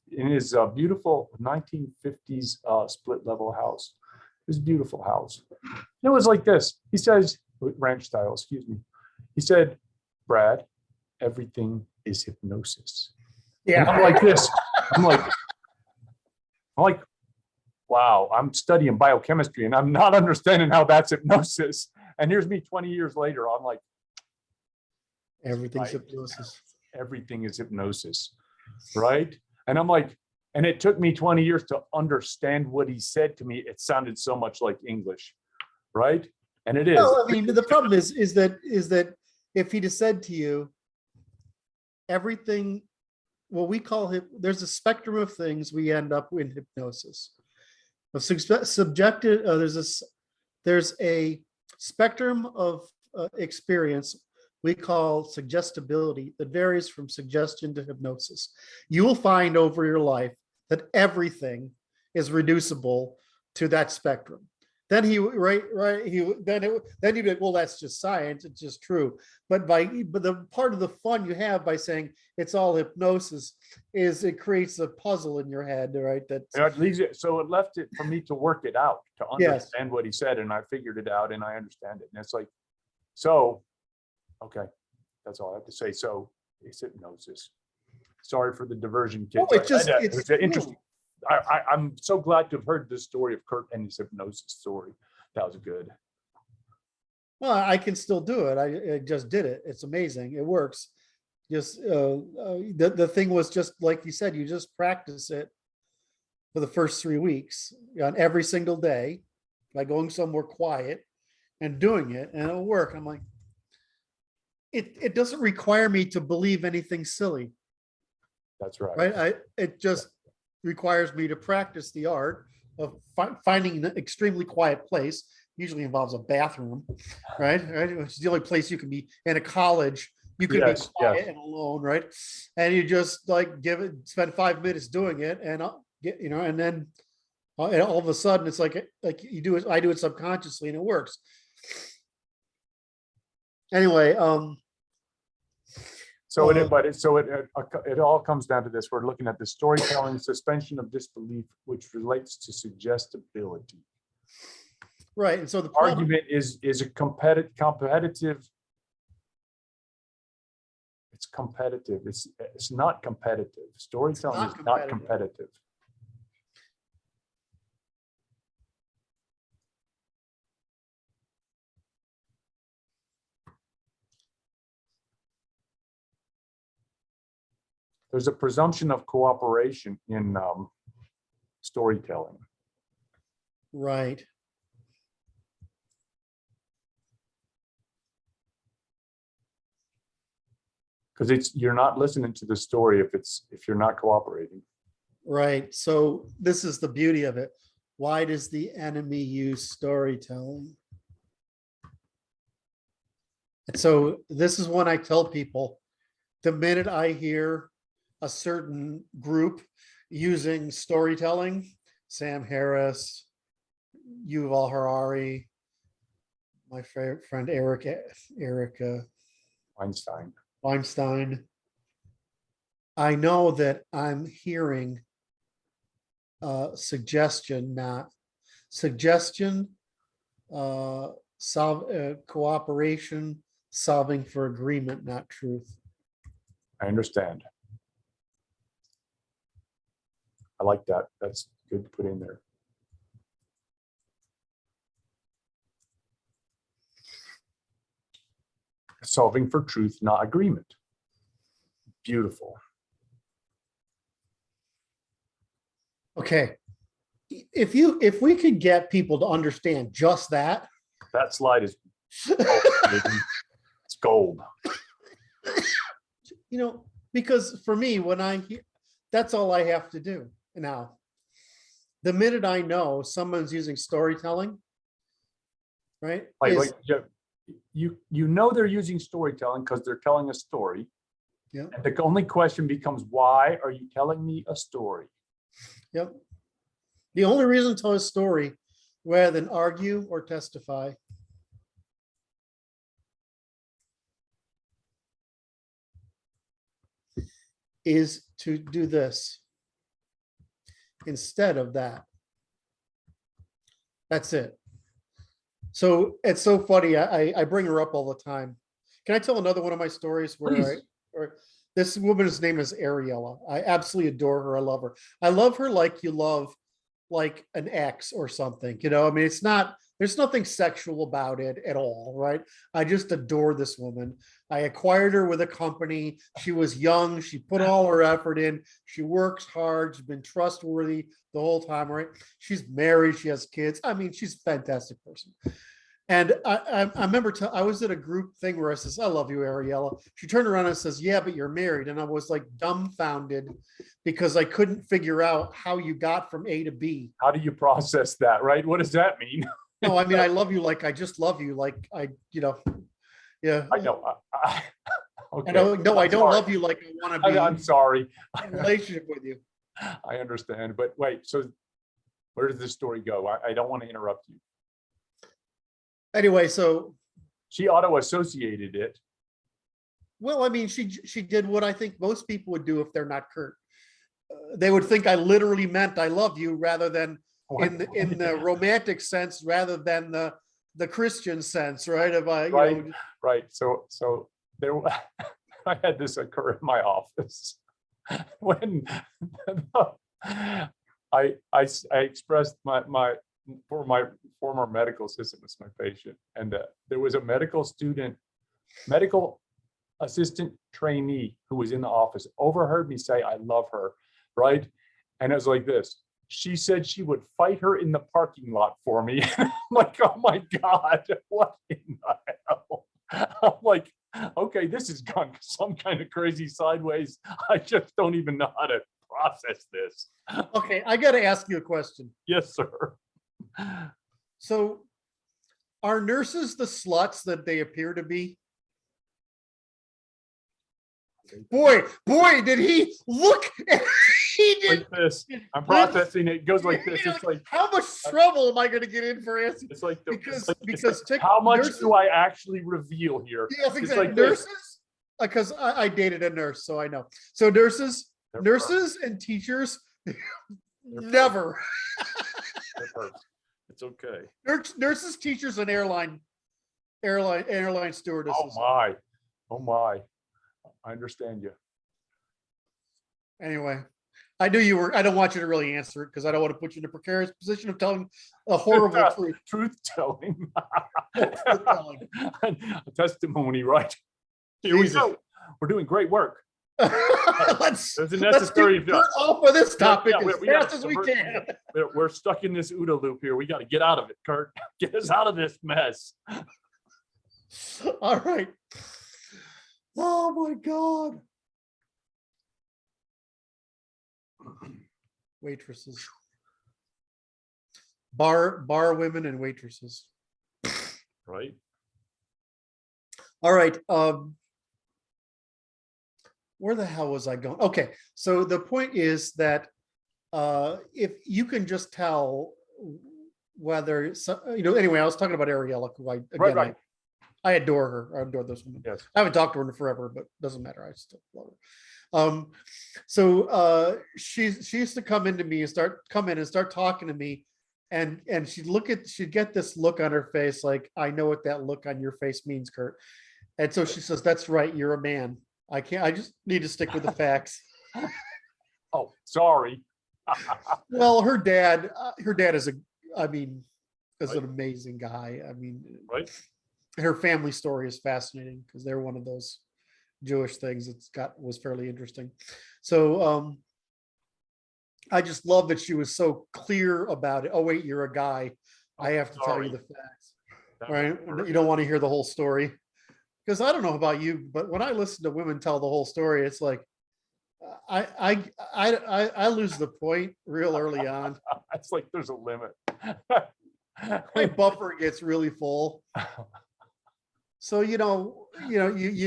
Speaker 1: beautiful 1950s split level house. His beautiful house. And it was like this. He says, ranch style, excuse me. He said, Brad, everything is hypnosis. And I'm like this. I'm like, wow, I'm studying biochemistry and I'm not understanding how that's hypnosis. And here's me 20 years later. I'm like,
Speaker 2: Everything's
Speaker 1: right.
Speaker 2: hypnosis.
Speaker 1: Everything is hypnosis. Right. And I'm like, and it took me 20 years to understand what he said to me. It sounded so much like English. Right. And it is.
Speaker 2: Well, I mean, the problem is that if he'd have said to you, everything, what we call there's a spectrum of things we end up in hypnosis. Subjective, there's a spectrum of experience we call suggestibility that varies from suggestion to hypnosis. You will find over your life that everything is reducible to that spectrum. Then then you'd be like, well, that's just science, it's just true. But the part of the fun you have by saying it's all hypnosis is it creates a puzzle in your head, right? That
Speaker 1: it leaves it, so it left it for me to work it out, to understand what he said, and I figured it out and I understand it. And it's like, so, okay, that's all I have to say. So it's hypnosis. Sorry for the diversion, kids.
Speaker 2: Oh, it's
Speaker 1: interesting. I'm so glad to have heard this story of Kurt and his hypnosis story. That was good.
Speaker 2: Well, I can still do it. I just did it. It's amazing. It works. Just the thing was just like you said, you just practice it for the first 3 weeks on every single day by going somewhere quiet and doing it, and it'll work. I'm like, it doesn't require me to believe anything silly.
Speaker 1: That's right.
Speaker 2: Right. It just requires me to practice the art of finding an extremely quiet place. Usually involves a bathroom, right? Which is the only place you can be in a college. You can be quiet and alone, right? And you just like spend 5 minutes doing it, and and then and all of a sudden it's like you do it. I do it subconsciously, and it works. Anyway,
Speaker 1: So it all comes down to this. We're looking at the storytelling suspension of disbelief, which relates to suggestibility.
Speaker 2: Right, and so the
Speaker 1: argument is a competitive. It's competitive. It's not competitive. Storytelling is not competitive. There's a presumption of cooperation in storytelling.
Speaker 2: Right.
Speaker 1: Because you're not listening to the story if you're not cooperating.
Speaker 2: Right. So this is the beauty of it. Why does the enemy use storytelling? And so this is when I tell people, the minute I hear a certain group using storytelling, Sam Harris, Yuval Harari, my friend Erica Weinstein, I know that I'm hearing suggestion, cooperation, solving for agreement, not truth.
Speaker 1: I understand. I like that. That's good to put in there. Solving for truth, not agreement. Beautiful.
Speaker 2: Okay. If we could get people to understand just that.
Speaker 1: That slide is gold. It's gold.
Speaker 2: Because for me, when I hear, that's all I have to do now. The minute I know someone's using storytelling, right?
Speaker 1: You know they're using storytelling because they're telling a story.
Speaker 2: Yeah.
Speaker 1: And the only question becomes, why are you telling me a story?
Speaker 2: Yep. The only reason to tell a story rather than argue or testify is to do this instead of that. That's it. So it's so funny. I bring her up all the time. Can I tell another one of my stories
Speaker 1: Please.
Speaker 2: where this woman's name is Ariella. I absolutely adore her. I love her. I love her like you love like an ex or something. You know, I mean, there's nothing sexual about it at all, right? I just adore this woman. I acquired her with a company. She was young. She put all her effort in. She works hard. She's been trustworthy the whole time, right? She's married. She has kids. I mean, she's a fantastic person. And I remember I was at a group thing where I says, I love you, Ariella. She turned around and says, yeah, but you're married. And I was like dumbfounded because I couldn't figure out how you got from A to B.
Speaker 1: How do you process that, right? What does that mean?
Speaker 2: No, I mean, I love you like I just love you. Like yeah.
Speaker 1: I know. Okay.
Speaker 2: And no, I
Speaker 1: I'm
Speaker 2: don't
Speaker 1: sorry.
Speaker 2: love you like I want to be
Speaker 1: I'm sorry.
Speaker 2: in a relationship with you.
Speaker 1: I understand. But wait, so where does this story go? I don't want to interrupt you.
Speaker 2: Anyway, so
Speaker 1: She auto-associated it.
Speaker 2: well, I mean, she did what I think most people would do if they're not Kurt. They would think I literally meant I love you rather than in the romantic sense rather than the Christian sense, right? If I,
Speaker 1: Right. Right. So there, I had this occur in my office when I expressed my former medical assistant was my patient, and there was a medical assistant trainee who was in the office, overheard me say, I love her, right? And it was like this. She said she would fight her in the parking lot for me. I'm like, oh my God, what in the hell? I'm like, okay, this has gone some kind of crazy sideways. I just don't even know how to process this.
Speaker 2: Okay, I got to ask you a question.
Speaker 1: Yes, sir.
Speaker 2: So, are nurses the sluts that they appear to be? Boy, did he look? He did.
Speaker 1: Like this. I'm processing it. It goes like this. It's like,
Speaker 2: how much trouble am I going to get in for asking?
Speaker 1: it's like,
Speaker 2: Because
Speaker 1: how much
Speaker 2: nurses,
Speaker 1: do I actually reveal here?
Speaker 2: yes,
Speaker 1: It's
Speaker 2: exactly.
Speaker 1: like this.
Speaker 2: Nurses, because I dated a nurse, so I know. So nurses and teachers, never.
Speaker 1: It's okay.
Speaker 2: Nurses, teachers, and airline stewardesses.
Speaker 1: Oh my. I understand you.
Speaker 2: Anyway, I knew you were. I don't want you to really answer it because I don't want to put you in a precarious position of telling a horrible truth.
Speaker 1: Truth telling.
Speaker 2: Truth telling.
Speaker 1: A testimony, right? Here we go. We're doing great work.
Speaker 2: Let's
Speaker 1: There's a
Speaker 2: get
Speaker 1: necessary.
Speaker 2: Kurt off of this topic
Speaker 1: Yeah,
Speaker 2: as fast as we can.
Speaker 1: We're stuck in this OODA loop here. We got to get out of it, Kurt. Get us out of this mess.
Speaker 2: All right. Oh my God. Waitresses. Bar women and waitresses.
Speaker 1: Right.
Speaker 2: All right. Where the hell was I going? Okay. So the point is that if you can just tell whether, anyway, I was talking about Ariella, who
Speaker 1: Right.
Speaker 2: I adore her. I adore this woman.
Speaker 1: Yes.
Speaker 2: I haven't talked to her in forever, but doesn't matter. I still love her. So she used to come into me and start talking to me, and she'd get this look on her face like, I know what that look on your face means, Kurt. And so she says, that's right, you're a man. I just need to stick with the facts.
Speaker 1: Oh, sorry.
Speaker 2: Well, her dad is an amazing guy. I mean,
Speaker 1: right.
Speaker 2: Her family story is fascinating because they're one of those Jewish things was fairly interesting. So I just love that she was so clear about it. Oh wait, you're a guy. I have to tell you the facts. Right? You don't want to hear the whole story. Because I don't know about you, but when I listen to women tell the whole story, it's like I lose the point real early on.
Speaker 1: It's like there's a limit.
Speaker 2: My buffer gets really full. So you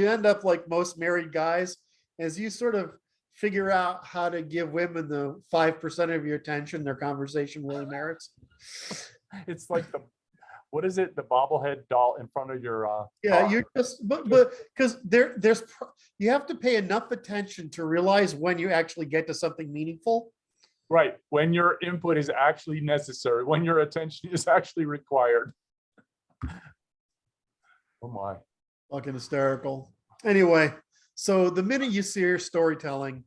Speaker 2: end up like most married guys, as you sort of figure out how to give women the 5% of your attention their conversation really merits.
Speaker 1: It's like what is it? The bobblehead doll in front of your
Speaker 2: Yeah,
Speaker 1: car.
Speaker 2: you're just, but because you have to pay enough attention to realize when you actually get to something meaningful.
Speaker 1: Right, when your input is actually necessary, when your attention is actually required. Oh my.
Speaker 2: Fucking hysterical. Anyway, so the minute you see your storytelling,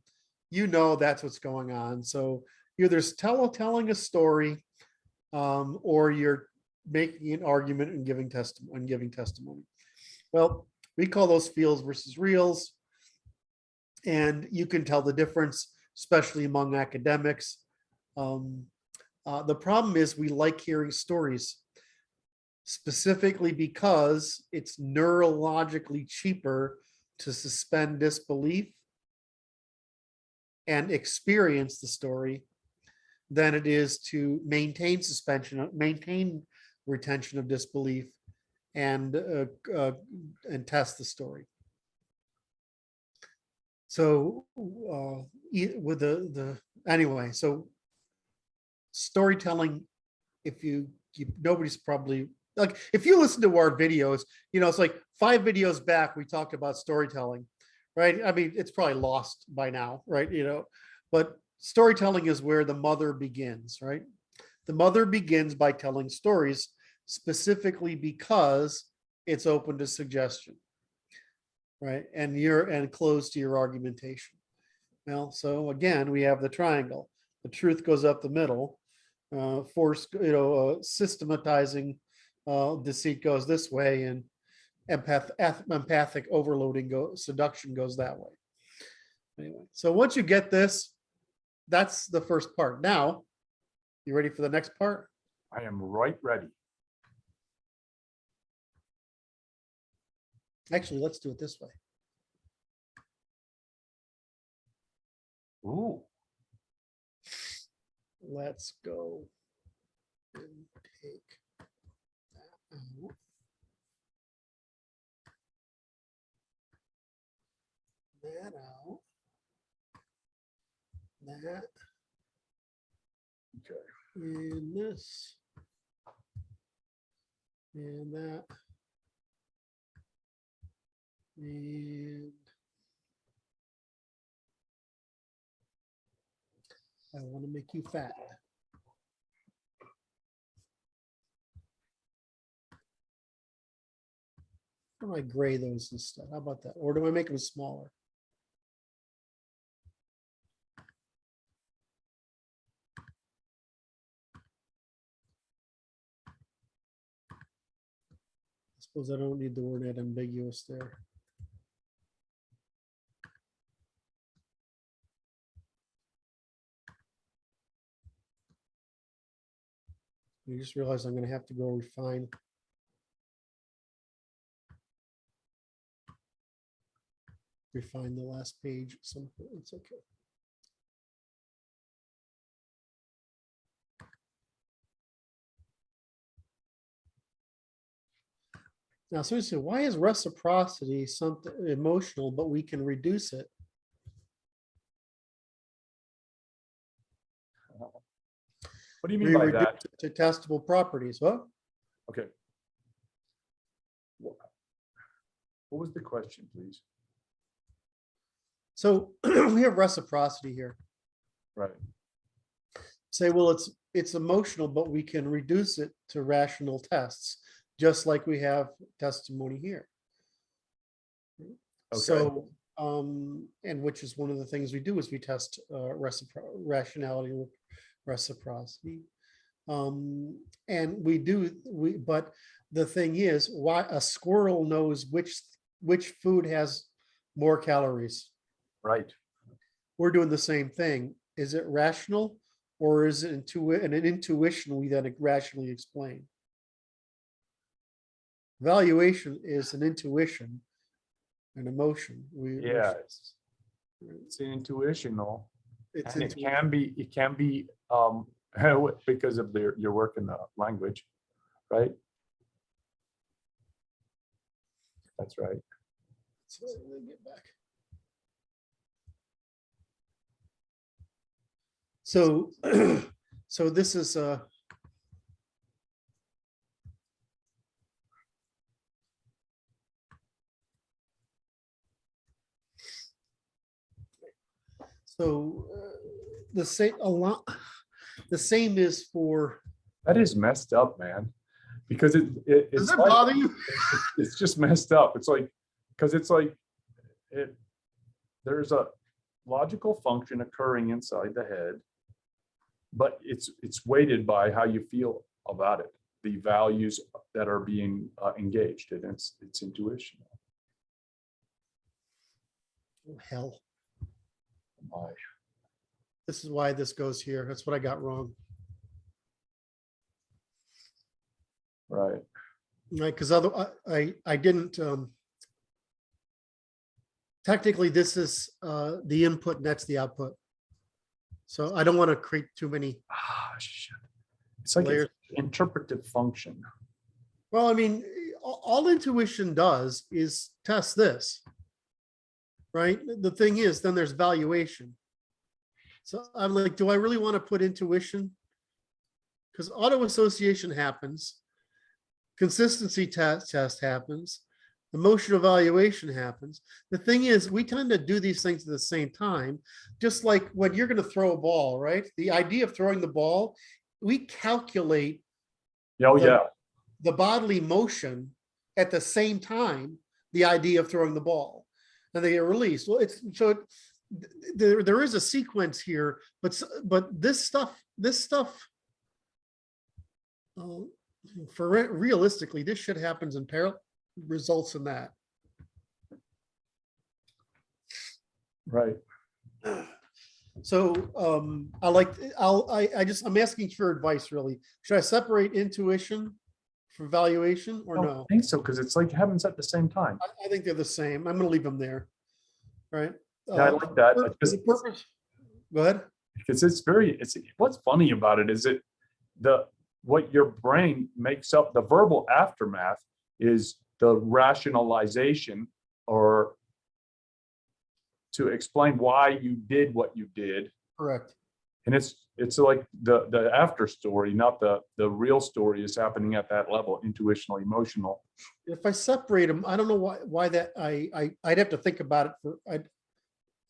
Speaker 2: you know that's what's going on. So you're either telling a story, or you're making an argument and giving testimony. Well, we call those feels versus reals, and you can tell the difference, especially among academics. The problem is we like hearing stories, specifically because it's neurologically cheaper to suspend disbelief and experience the story than it is to maintain retention of disbelief and test the story. So with anyway, so storytelling, if nobody's probably, like, if you listen to our videos, it's like 5 videos back, we talked about storytelling, right? I mean, it's probably lost by now, right? But storytelling is where the mother begins, right? The mother begins by telling stories, specifically because it's open to suggestion, right? And closed to your argumentation. Well, so again, we have the triangle. The truth goes up the middle. Systematizing deceit goes this way, and empathic overloading seduction goes that way. Anyway, so once you get this, that's the first part. Now, you ready for the next part?
Speaker 1: I am right ready.
Speaker 2: Actually, let's do it this way.
Speaker 1: Ooh.
Speaker 2: Let's go and take that out. That out. That.
Speaker 1: Okay.
Speaker 2: And this. And that. And I want to make you fat. How do I gray those instead? How about that? Or do I make them smaller? I suppose I don't need the word ambiguous there. You just realize I'm going to have to go refine. Refine the last page at some point. It's okay. Now, seriously, why is reciprocity something emotional, but we can reduce it?
Speaker 1: What do you mean by
Speaker 2: reduce
Speaker 1: that?
Speaker 2: it to testable properties. What?
Speaker 1: Okay. What was the question, please?
Speaker 2: So we have reciprocity here.
Speaker 1: Right.
Speaker 2: Say, well, it's emotional, but we can reduce it to rational tests, just like we have testimony here.
Speaker 1: Okay.
Speaker 2: So, and which is one of the things we do is we test rationality with reciprocity. And but the thing is, why a squirrel knows which food has more calories.
Speaker 1: Right.
Speaker 2: We're doing the same thing. Is it rational, or is it an intuition we then rationally explain? Valuation is an intuition, an emotion.
Speaker 1: Yeah, it's intuitional,
Speaker 2: It's
Speaker 1: and it can be because of your work in the language, right? That's right.
Speaker 2: So let me get back. So, so this is So the same a lot. The same is for.
Speaker 1: That is messed up, man. Because
Speaker 2: Does
Speaker 1: it's
Speaker 2: that
Speaker 1: like,
Speaker 2: bother you?
Speaker 1: it's just messed up. It's like, because it's like there's a logical function occurring inside the head, but it's weighted by how you feel about it, the values that are being engaged, and it's intuition.
Speaker 2: Oh, hell,
Speaker 1: My,
Speaker 2: this is why this goes here. That's what I got wrong.
Speaker 1: right.
Speaker 2: Right, because other I didn't. Technically, this is the input, and that's the output. So I don't want to create too many
Speaker 1: Shit. It's like
Speaker 2: layers.
Speaker 1: an interpretive function.
Speaker 2: Well, I mean, all intuition does is test this, right? The thing is, then there's valuation. So I'm like, do I really want to put intuition? Because auto association happens, consistency test happens, emotional evaluation happens. The thing is, we tend to do these things at the same time, just like when you're going to throw a ball, right? The idea of throwing the ball, we calculate
Speaker 1: Oh, yeah.
Speaker 2: the bodily motion at the same time, the idea of throwing the ball, and they get released. Well, there is a sequence here, but this stuff realistically, this shit happens in parallel, results in that.
Speaker 1: Right.
Speaker 2: So I'm asking for advice, really. Should I separate intuition from valuation or
Speaker 1: I
Speaker 2: no?
Speaker 1: don't think so, because it's like happens at the same time.
Speaker 2: I think they're the same. I'm gonna leave them there. Right.
Speaker 1: Yeah, I like that.
Speaker 2: Go ahead.
Speaker 1: Because it's what's funny about it is what your brain makes up, the verbal aftermath is the rationalization, or to explain why you did what you did.
Speaker 2: Correct.
Speaker 1: And it's like the after story, not the real story, is happening at that level, intuitional, emotional.
Speaker 2: If I separate them, I don't know why that I'd have to think about it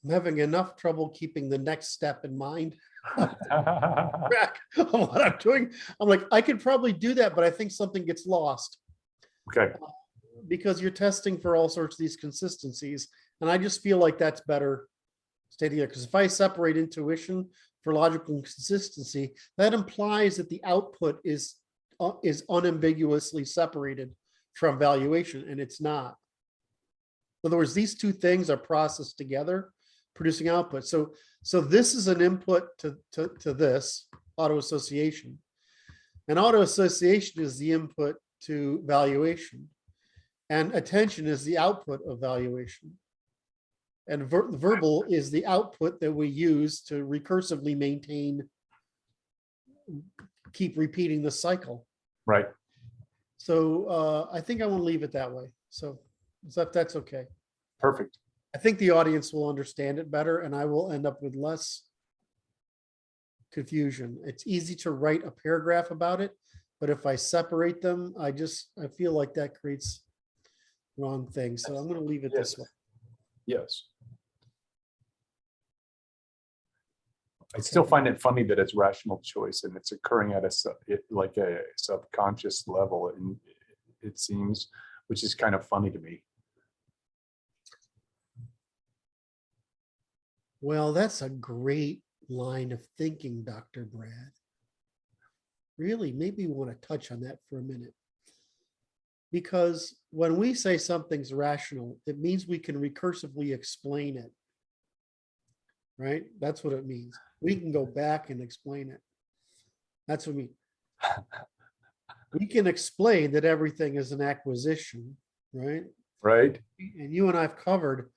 Speaker 2: I'm having enough trouble keeping the next step in mind. Track of what I'm doing. I'm like, I could probably do that, but I think something gets lost.
Speaker 1: Okay.
Speaker 2: Because you're testing for all sorts of these consistencies. And I just feel like that's better stated here. Because if I separate intuition for logical consistency, that implies that the output is unambiguously separated from valuation, and it's not. In other words, these two things are processed together, producing output. So this is an input to this auto association, and auto association is the input to valuation, and attention is the output of valuation, and verbal is the output that we use to recursively keep repeating the cycle.
Speaker 1: Right.
Speaker 2: So I think I want to leave it that way. So that's okay.
Speaker 1: Perfect.
Speaker 2: I think the audience will understand it better, and I will end up with less confusion. It's easy to write a paragraph about it, but if I separate them, I feel like that creates wrong things. So I'm going to leave it this way.
Speaker 1: Yes. I still find it funny that it's rational choice and it's occurring at a subconscious level, and it seems, which is kind of funny to me.
Speaker 2: Well, that's a great line of thinking, Dr. Brad. Really, maybe we want to touch on that for a minute. Because when we say something's rational, it means we can recursively explain it. Right? That's what it means. We can go back and explain it. That's what we mean. We can explain that everything is an acquisition, right?
Speaker 1: Right.
Speaker 2: And you and I've covered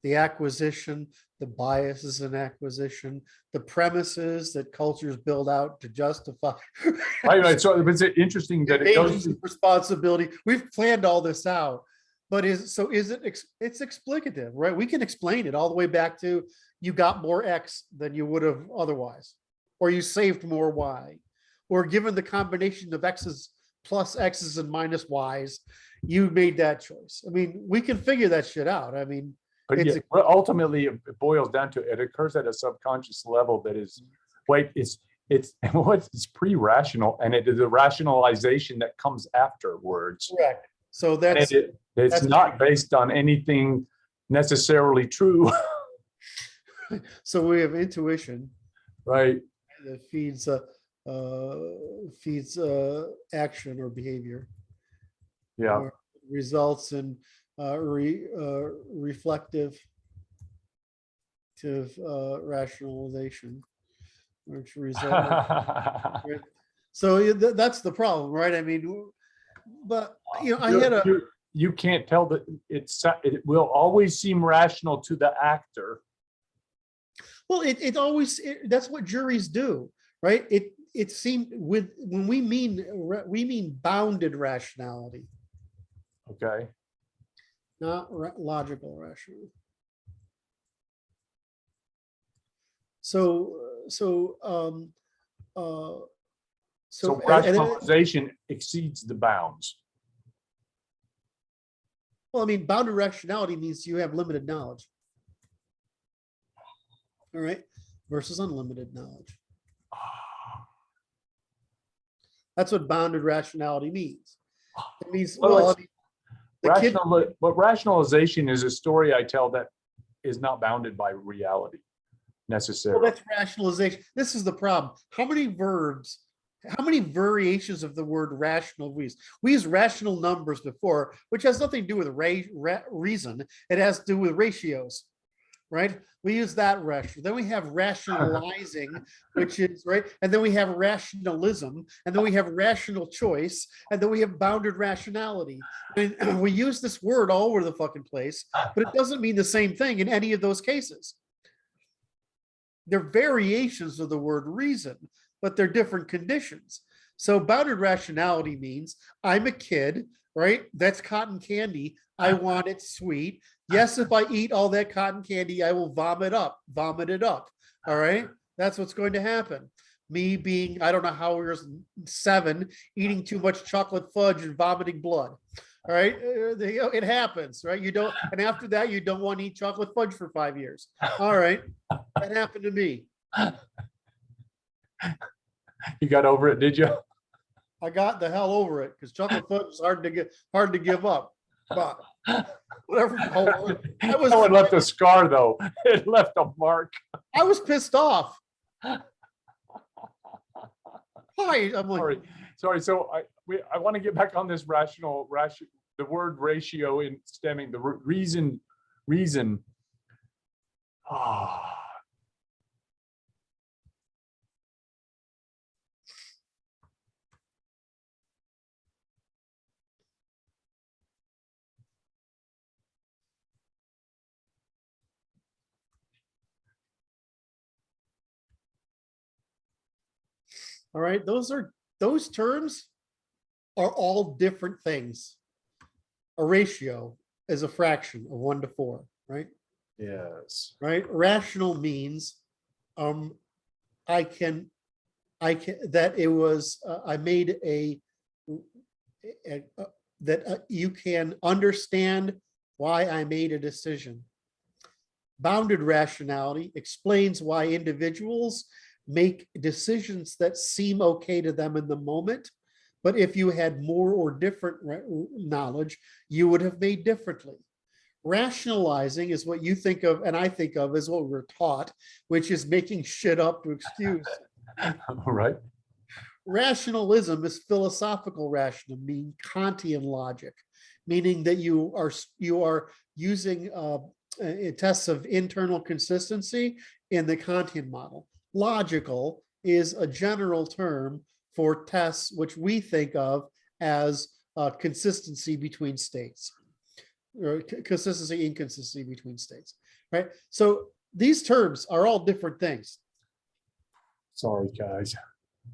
Speaker 2: the acquisition, the bias is an acquisition, the premises that cultures build out to justify.
Speaker 1: Right. So it's interesting that it goes to
Speaker 2: responsibility. We've planned all this out, but it's explicative, right? We can explain it all the way back to you got more X than you would have otherwise, or you saved more Y, or given the combination of X's plus X's and minus Y's, you made that choice. I mean, we can figure that shit out. I mean,
Speaker 1: But
Speaker 3: It's
Speaker 1: yeah, well, ultimately it boils down to it occurs at a subconscious level that is, wait, it's what's pre-rational, and it is a rationalization that comes afterwards.
Speaker 3: correct. So
Speaker 1: And
Speaker 3: that's
Speaker 1: it's not based on anything necessarily true,
Speaker 3: so we have intuition
Speaker 1: right?
Speaker 3: that feeds action or behavior.
Speaker 1: Yeah.
Speaker 3: Or results in reflective to rationalization, which result. Right? So that's the problem, right? I mean, but I had a
Speaker 1: You can't tell that it will always seem rational to the actor.
Speaker 3: well, it always that's what juries do, right? It seemed with when we mean bounded rationality,
Speaker 1: Okay.
Speaker 3: not logical rationality. So
Speaker 1: Rationalization exceeds the bounds.
Speaker 3: well, I mean, bounded rationality means you have limited knowledge. All right, versus unlimited knowledge. That's what bounded rationality means. It means, well, I mean,
Speaker 1: But rationalization is a story I tell that is not bounded by reality necessarily.
Speaker 3: well, that's rationalization. This is the problem. How many verbs, how many variations of the word rational we use? We use rational numbers before, which has nothing to do with reason. It has to do with ratios, right? We use that rational. Then we have rationalizing, which is right. And then we have rationalism, and then we have rational choice, and then we have bounded rationality. I mean, we use this word all over the fucking place, but it doesn't mean the same thing in any of those cases. They're variations of the word reason, but they're different conditions. So bounded rationality means I'm a kid, right? That's cotton candy. I want it sweet. Yes, if I eat all that cotton candy, I will vomit it up. All right. That's what's going to happen. Me being, I don't know how years 7, eating too much chocolate fudge and vomiting blood. All right. It happens, right? You don't, and after that, you don't want to eat chocolate fudge for 5 years. All right. That happened to me.
Speaker 1: You got over it, did you?
Speaker 3: I got the hell over it because chocolate fudge is hard to give up. But whatever.
Speaker 1: That one left a scar, though. It left a mark.
Speaker 3: I was pissed off. Why? I'm like,
Speaker 1: sorry. So I want to get back on this the word ratio in stemming the reason. Ah.
Speaker 3: all right, those terms are all different things. A ratio is a fraction of 1 to 4, right?
Speaker 1: Yes.
Speaker 3: Right. Rational means I can that it was I made that you can understand why I made a decision. Bounded rationality explains why individuals make decisions that seem okay to them in the moment, but if you had more or different knowledge, you would have made differently. Rationalizing is what you think of, and I think of as what we're taught, which is making shit up to excuse.
Speaker 1: All right.
Speaker 3: Rationalism is philosophical rationalism, meaning Kantian logic, meaning that you are using tests of internal consistency in the Kantian model. Logical is a general term for tests which we think of as consistency between states, or consistency, inconsistency between states, right? So these terms are all different things.
Speaker 1: Sorry, guys.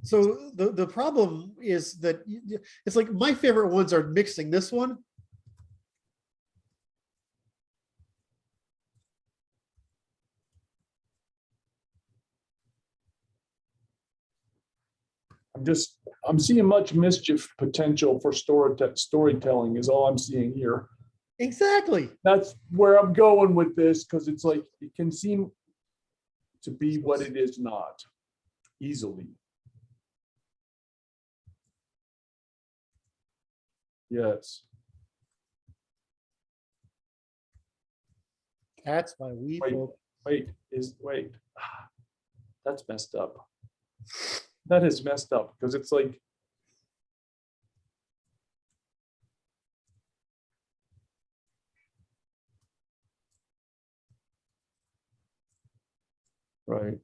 Speaker 3: So the problem is that it's like my favorite ones are mixing this one.
Speaker 1: I'm seeing much mischief potential for storytelling is all I'm seeing here.
Speaker 3: Exactly.
Speaker 1: That's where I'm going with this, because it's like, it can seem to be what it is not easily. Yes.
Speaker 3: That's why we
Speaker 1: Wait,
Speaker 3: folk.
Speaker 1: wait. That's messed up. That is messed up, because it's like, right.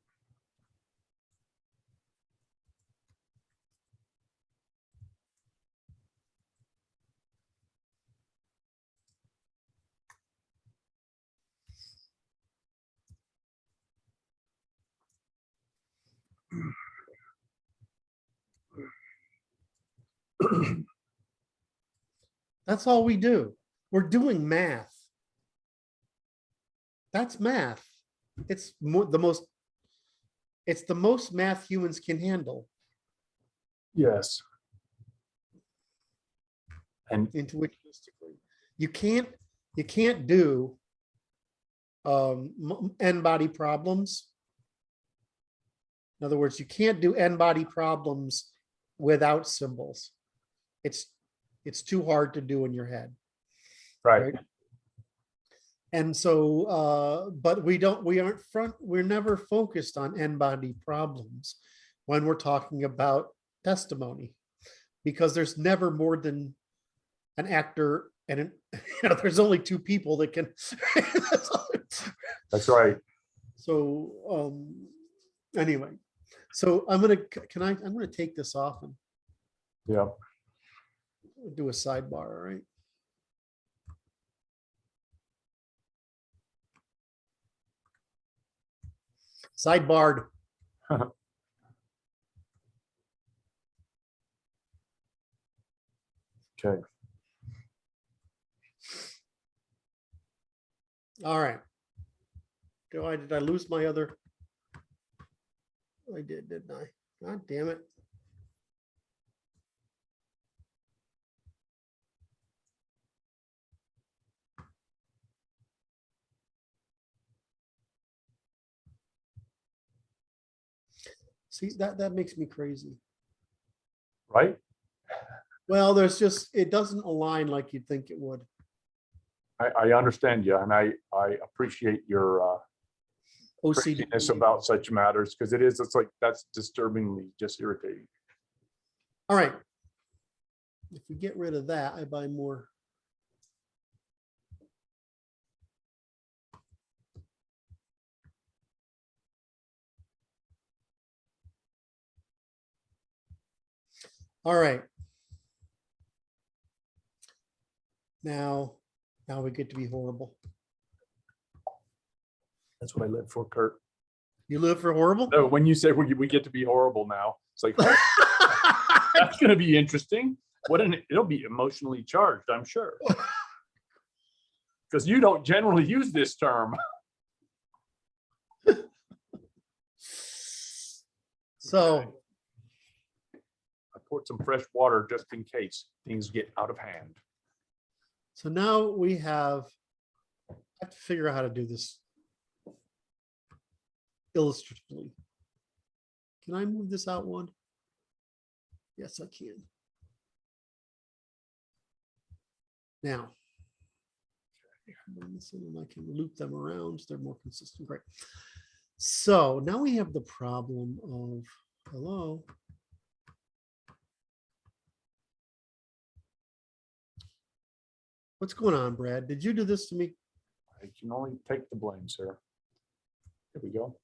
Speaker 3: That's all we do. We're doing math. That's math. It's the most. It's the most math humans can handle.
Speaker 1: Yes. And
Speaker 3: Intuitionistically, you can't do n-body problems. In other words, you can't do n-body problems without symbols. It's too hard to do in your head.
Speaker 1: right.
Speaker 3: And so, but we're never focused on n-body problems when we're talking about testimony, because there's never more than an actor and there's only two people that can.
Speaker 1: That's right.
Speaker 3: So anyway, so I'm gonna take this off and
Speaker 1: Yeah.
Speaker 3: do a sidebar, all right? Sidebarred.
Speaker 1: Okay.
Speaker 3: All right. Did I lose my other? I did, didn't I? God damn it. See, that makes me crazy.
Speaker 1: Right.
Speaker 3: Well, it doesn't align like you'd think it would.
Speaker 1: I understand you, and I appreciate your
Speaker 3: OCD.
Speaker 1: craziness about such matters, because it's like, that's disturbingly just irritating.
Speaker 3: All right. If we get rid of that, I buy more. All right. Now we get to be horrible.
Speaker 1: That's what I live for, Kurt.
Speaker 3: You live for horrible?
Speaker 1: No, when you say we get to be horrible now, it's like, that's going to be interesting. It'll be emotionally charged, I'm sure. Because you don't generally use this term.
Speaker 3: So
Speaker 1: I poured some fresh water just in case things get out of hand.
Speaker 3: So now we have to figure out how to do this illustratively. Can I move this out one? Yes, I can. Now, and I can loop them around so they're more consistent. Great. So now we have the problem of, hello. What's going on, Brad? Did you do this to me?
Speaker 1: I can only take the blame, sir. Here we go.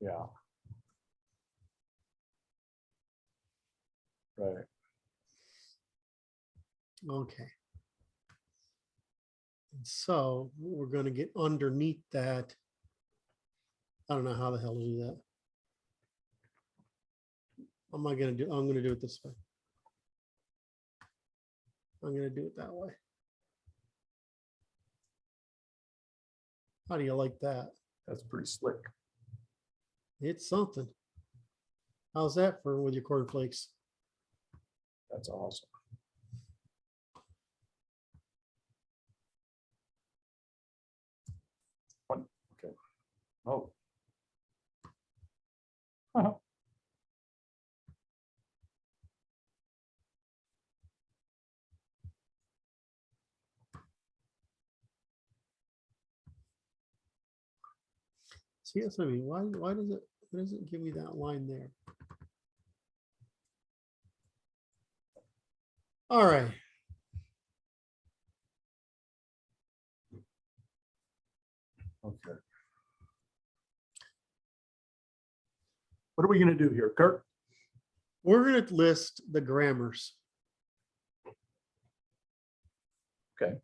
Speaker 1: Yeah. Right.
Speaker 3: Okay. And so we're going to get underneath that. I don't know how the hell to do that. What am I going to do? I'm going to do it this way. I'm going to do it that way. How do you like that?
Speaker 1: That's pretty slick.
Speaker 3: It's something. How's that for with your cornflakes?
Speaker 1: That's awesome. Okay. Oh. Uh-huh.
Speaker 3: See, that's what I mean. Why does it give me that line there? All right.
Speaker 1: Okay. What are we going to do here, Kirk?
Speaker 3: We're going to list the grammars.
Speaker 1: Okay.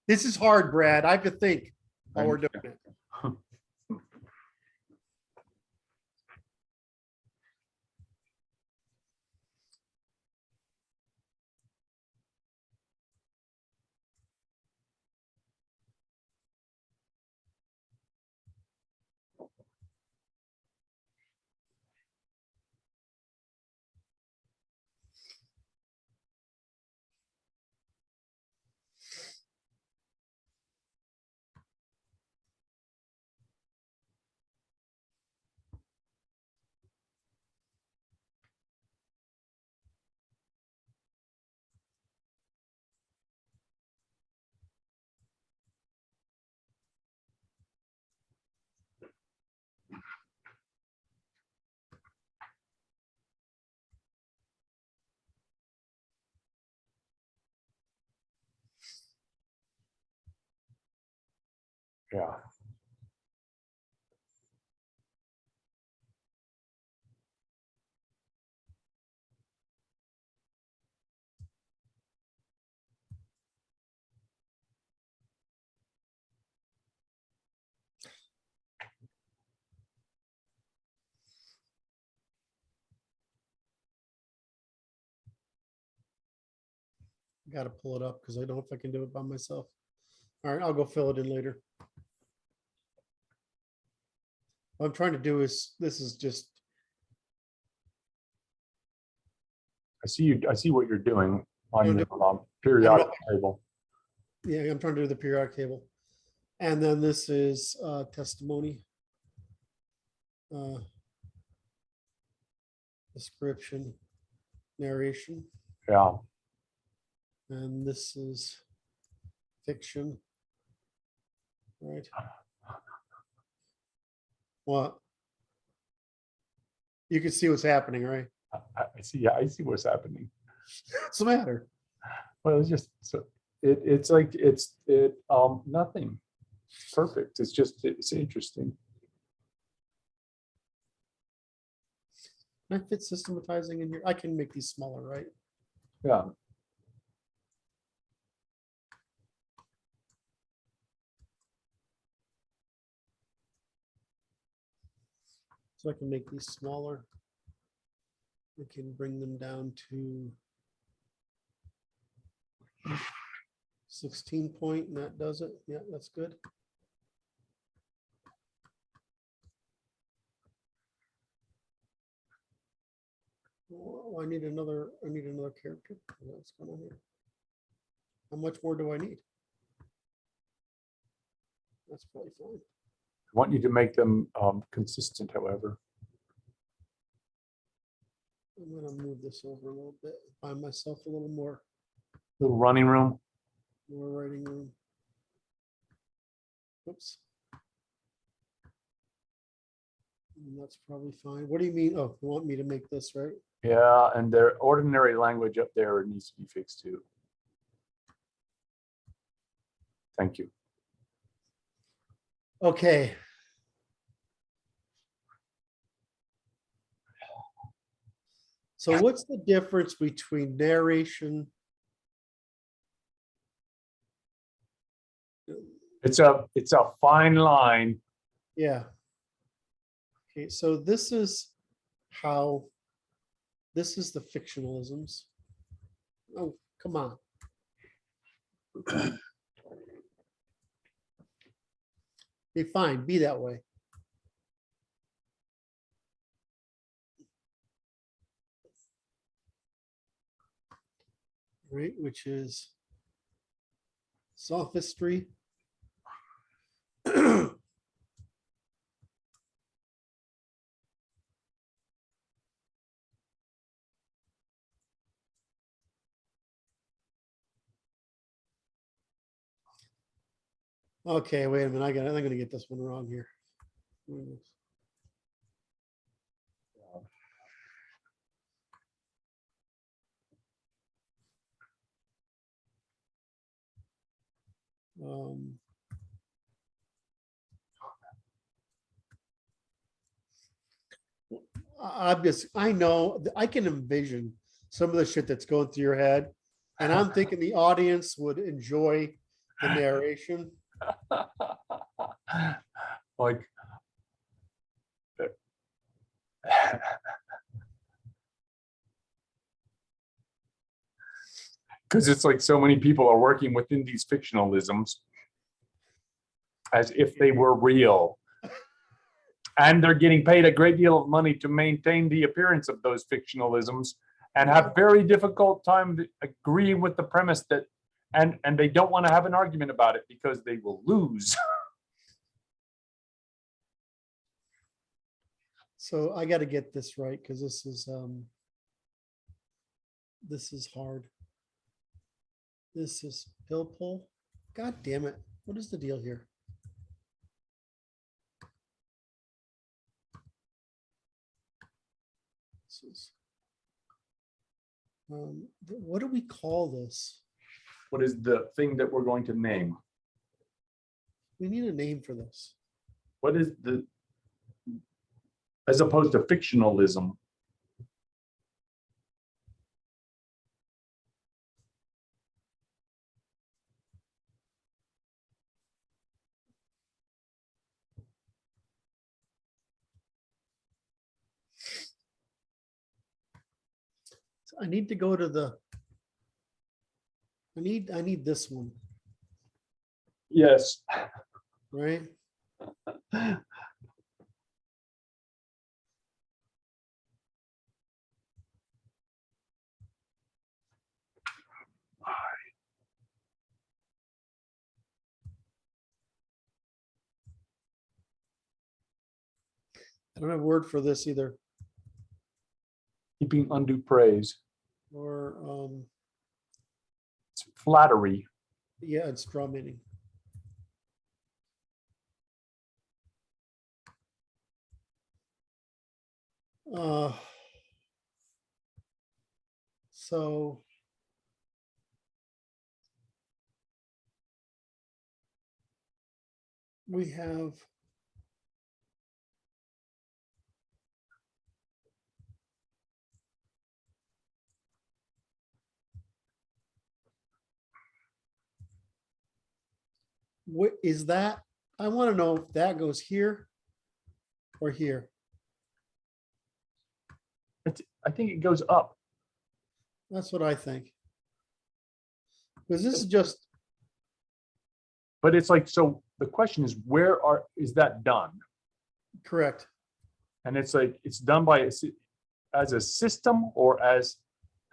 Speaker 3: This is hard, Brad. I have to think while we're doing it.
Speaker 1: Yeah.
Speaker 3: Got to pull it up because I don't know if I can do it by myself. All right, I'll go fill it in later. What I'm trying to do is, this is just,
Speaker 1: I see you. I see what you're doing on
Speaker 3: No,
Speaker 1: your periodic table.
Speaker 3: yeah, I'm trying to do the periodic table. And then this is testimony. Description, narration,
Speaker 1: Yeah.
Speaker 3: and this is fiction. Right. What? You can see what's happening, right?
Speaker 1: I see. Yeah, I see what's happening.
Speaker 3: What's the matter?
Speaker 1: Well, it's just so it's like nothing. Perfect. It's just it's interesting.
Speaker 3: Can I fit systematizing in here? I can make these smaller, right?
Speaker 1: Yeah.
Speaker 3: So I can make these smaller. I can bring them down to 16 point, and that does it. Yeah, that's good. Oh, I need another character. What's going on here? How much more do I need? That's probably fine.
Speaker 1: I want you to make them consistent, however.
Speaker 3: I'm gonna move this over a little bit, find myself a little more
Speaker 1: Little running room.
Speaker 3: writing room. Oops. And that's probably fine. What do you mean? Oh, you want me to make this, right?
Speaker 1: Yeah, and their ordinary language up there needs to be fixed too. Thank you.
Speaker 3: Okay. So what's the difference between narration?
Speaker 1: It's a fine line.
Speaker 3: Yeah. Okay, so this is how this is the fictionalisms. Oh, come on. Be fine, be that way. Right, which is sophistry. Okay, wait a minute. I'm gonna get this one wrong here. Um, I know, I can envision some of the shit that's going through your head, and I'm thinking the audience would enjoy the narration.
Speaker 1: Like, because it's like so many people are working within these fictionalisms as if they were real. And they're getting paid a great deal of money to maintain the appearance of those fictionalisms and have very difficult time agreeing with the premise that, and they don't want to have an argument about it because they will lose.
Speaker 3: So I got to get this right because this is hard. This is pill pull. God damn it. What is the deal here? This is, what do we call this?
Speaker 1: What is the thing that we're going to name?
Speaker 3: We need a name for this.
Speaker 1: What is the, as opposed to fictionalism?
Speaker 3: I need to go to the, I need this one,
Speaker 1: Yes.
Speaker 3: right? I don't have a word for this either.
Speaker 1: Keeping undue praise.
Speaker 3: Or
Speaker 1: It's flattery.
Speaker 3: yeah, it's straw manning. So we have what is that? I want to know if that goes here or here.
Speaker 1: I think it goes up.
Speaker 3: That's what I think. Because this is just,
Speaker 1: But it's like, so the question is, is that done?
Speaker 3: correct.
Speaker 1: And it's like, it's done by, as a system or as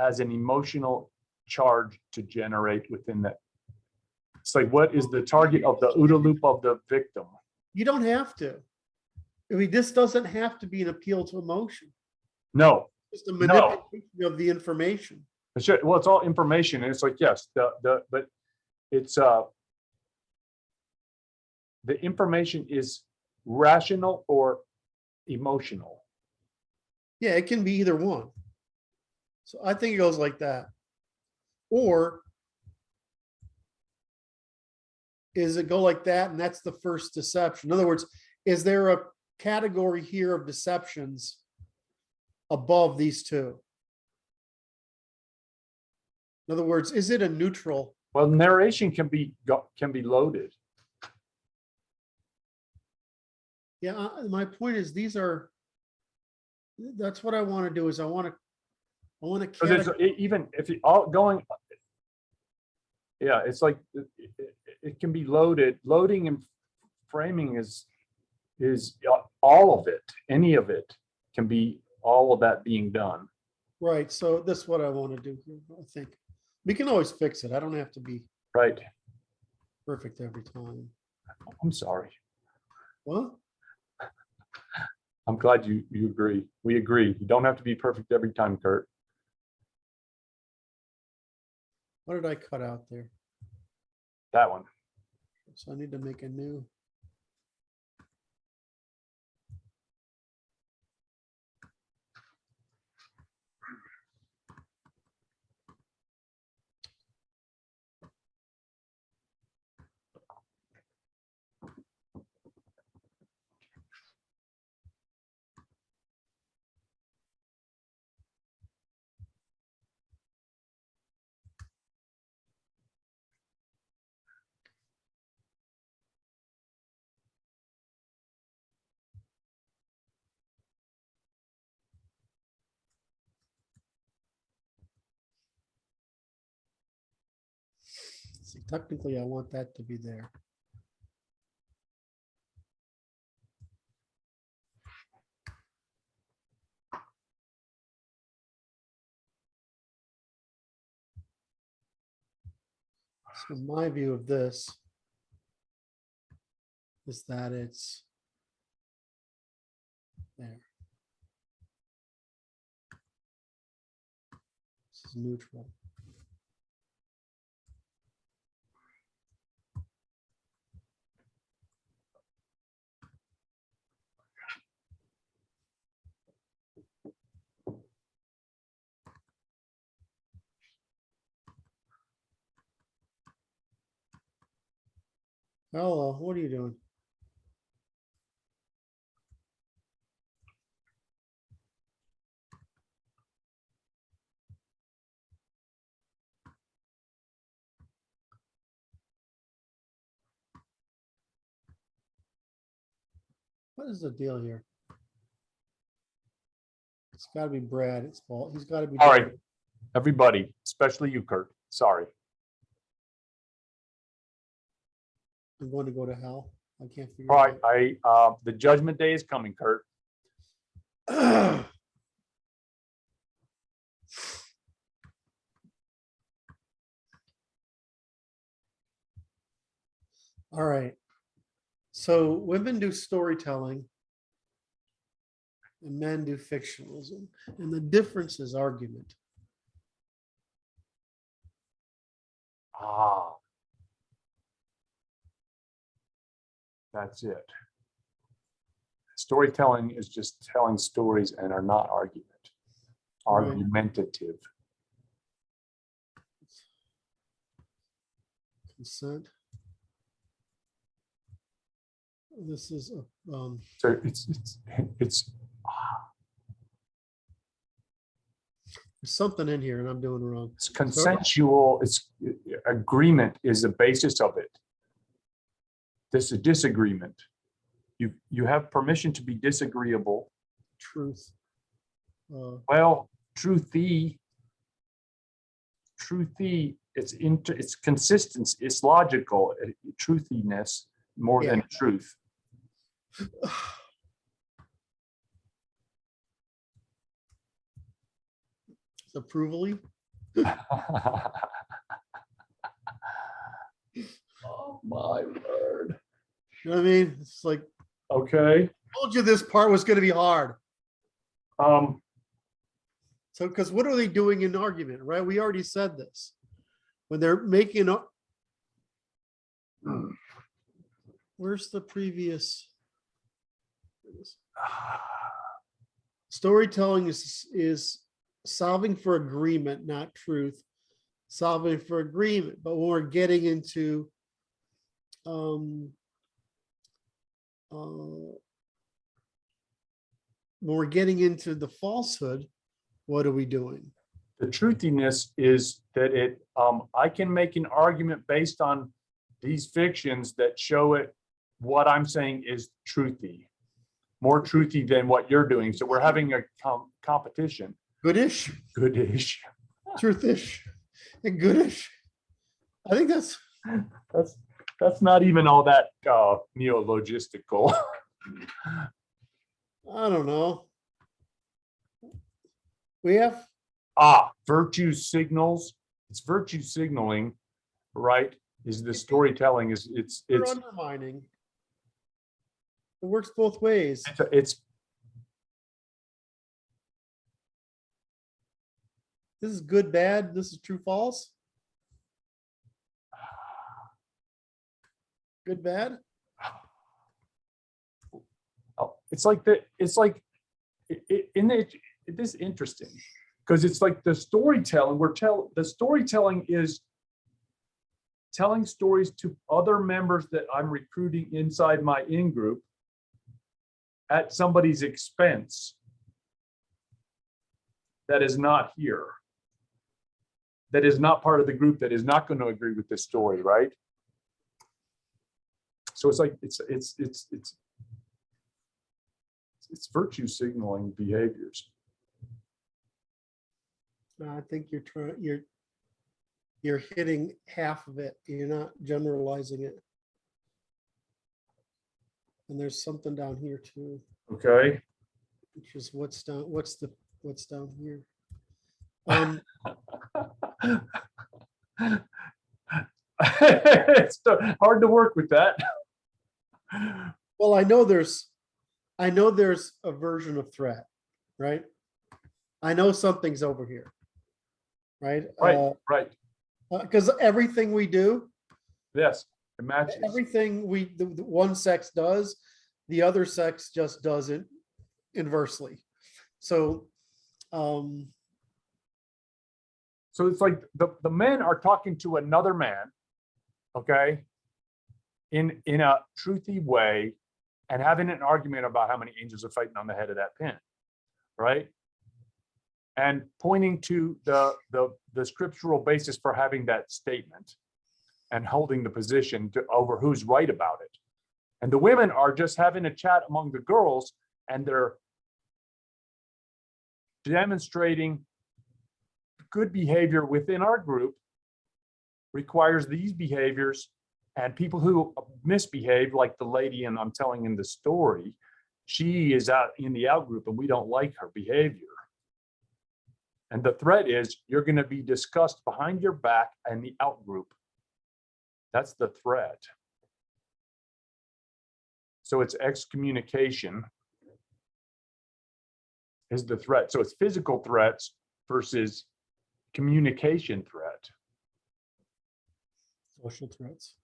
Speaker 1: an emotional charge to generate within that. It's like, what is the target of the OODA loop of the victim?
Speaker 3: You don't have to. I mean, this doesn't have to be an appeal to emotion.
Speaker 1: No,
Speaker 3: It's a manipulation of the information.
Speaker 1: well, it's all information. And it's like, yes, but it's, the information is rational or emotional.
Speaker 3: Yeah, it can be either one. So I think it goes like that. Or is it go like that and that's the first deception? In other words, is there a category here of deceptions above these two? In other words, is it a neutral?
Speaker 1: Well, narration can be loaded.
Speaker 3: Yeah, my point is these are That's what I want to do is I want to
Speaker 1: Because even if you all going, yeah, it's like it can be loaded. Loading and framing is all of it. Any of it can be all of that being done.
Speaker 3: right. So that's what I want to do here. I think we can always fix it. I don't have to be
Speaker 1: Right.
Speaker 3: perfect every time.
Speaker 1: I'm sorry.
Speaker 3: Well,
Speaker 1: I'm glad you agree. We agree. You don't have to be perfect every time, Kurt.
Speaker 3: what did I cut out there?
Speaker 1: That one.
Speaker 3: So I need to make a new. See, technically, I want that to be there. So my view of this is that it's there. This is neutral. Hello, what are you doing? What is the deal here? It's got to be Brad. It's fault. He's got to be.
Speaker 1: All right, everybody, especially you, Kurt. Sorry.
Speaker 3: I'm going to go to hell. I can't figure
Speaker 1: All right,
Speaker 3: it
Speaker 1: the judgment day is coming, Kurt.
Speaker 3: out. All right. So women do storytelling and men do fictionalism. And the difference is argument.
Speaker 1: Ah. That's it. Storytelling is just telling stories and are not
Speaker 3: Right.
Speaker 1: argumentative.
Speaker 3: Consent. This is
Speaker 1: So it's
Speaker 3: there's something in here and I'm doing wrong.
Speaker 1: it's consensual. It's agreement is the basis of it. This is a disagreement. You have permission to be disagreeable.
Speaker 3: Truth.
Speaker 1: Well, truthy, it's consistency, it's logical, truthiness more than truth.
Speaker 3: Approvally.
Speaker 1: Oh my word.
Speaker 3: You know what I mean? It's like,
Speaker 1: Okay.
Speaker 3: I told you this part was going to be hard. So, because what are they doing in argument, right? We already said this. When they're making up. Where's the previous? Storytelling is solving for agreement, not truth. Solving for agreement. But when we're getting into when we're getting into the falsehood, what are we doing?
Speaker 1: The truthiness is that I can make an argument based on these fictions that show it what I'm saying is truthy. more truthy than what you're doing. So we're having a competition.
Speaker 3: Goodish,
Speaker 1: Goodish.
Speaker 3: truthish, and goodish. I think that's
Speaker 1: That's not even all that neologistical.
Speaker 3: I don't know. We have
Speaker 1: Virtue signals. It's virtue signaling, right? Is the storytelling it's
Speaker 3: we're undermining. It works both ways.
Speaker 1: it's
Speaker 3: This is good, bad. This is true, false. Good, bad.
Speaker 1: it's like the it's like it is interesting because it's like the storytelling the storytelling is telling stories to other members that I'm recruiting inside my in-group at somebody's expense that is not here, that is not part of the group, that is not going to agree with this story, right? So it's like it's virtue signaling behaviors.
Speaker 3: I think you're hitting half of it. You're not generalizing it. And there's something down here too,
Speaker 1: Okay.
Speaker 3: which is what's down here.
Speaker 1: It's hard to work with that.
Speaker 3: Well, I know there's a version of threat, right? I know something's over here, right?
Speaker 1: Right, right.
Speaker 3: Because everything we do,
Speaker 1: Yes, it matches.
Speaker 3: everything the one sex does, the other sex just does it inversely. So,
Speaker 1: So it's like the men are talking to another man, okay, in a truthy way, and having an argument about how many angels are fighting on the head of that pin, right? And pointing to the scriptural basis for having that statement and holding the position over who's right about it. And the women are just having a chat among the girls, and they're demonstrating good behavior within our group requires these behaviors, and people who misbehave, like the lady, and I'm telling in the story, she is out in the out group and we don't like her behavior. And the threat is you're going to be discussed behind your back and the out group. That's the threat. So it's excommunication is the threat. So it's physical threats versus communication threat.
Speaker 3: social threats.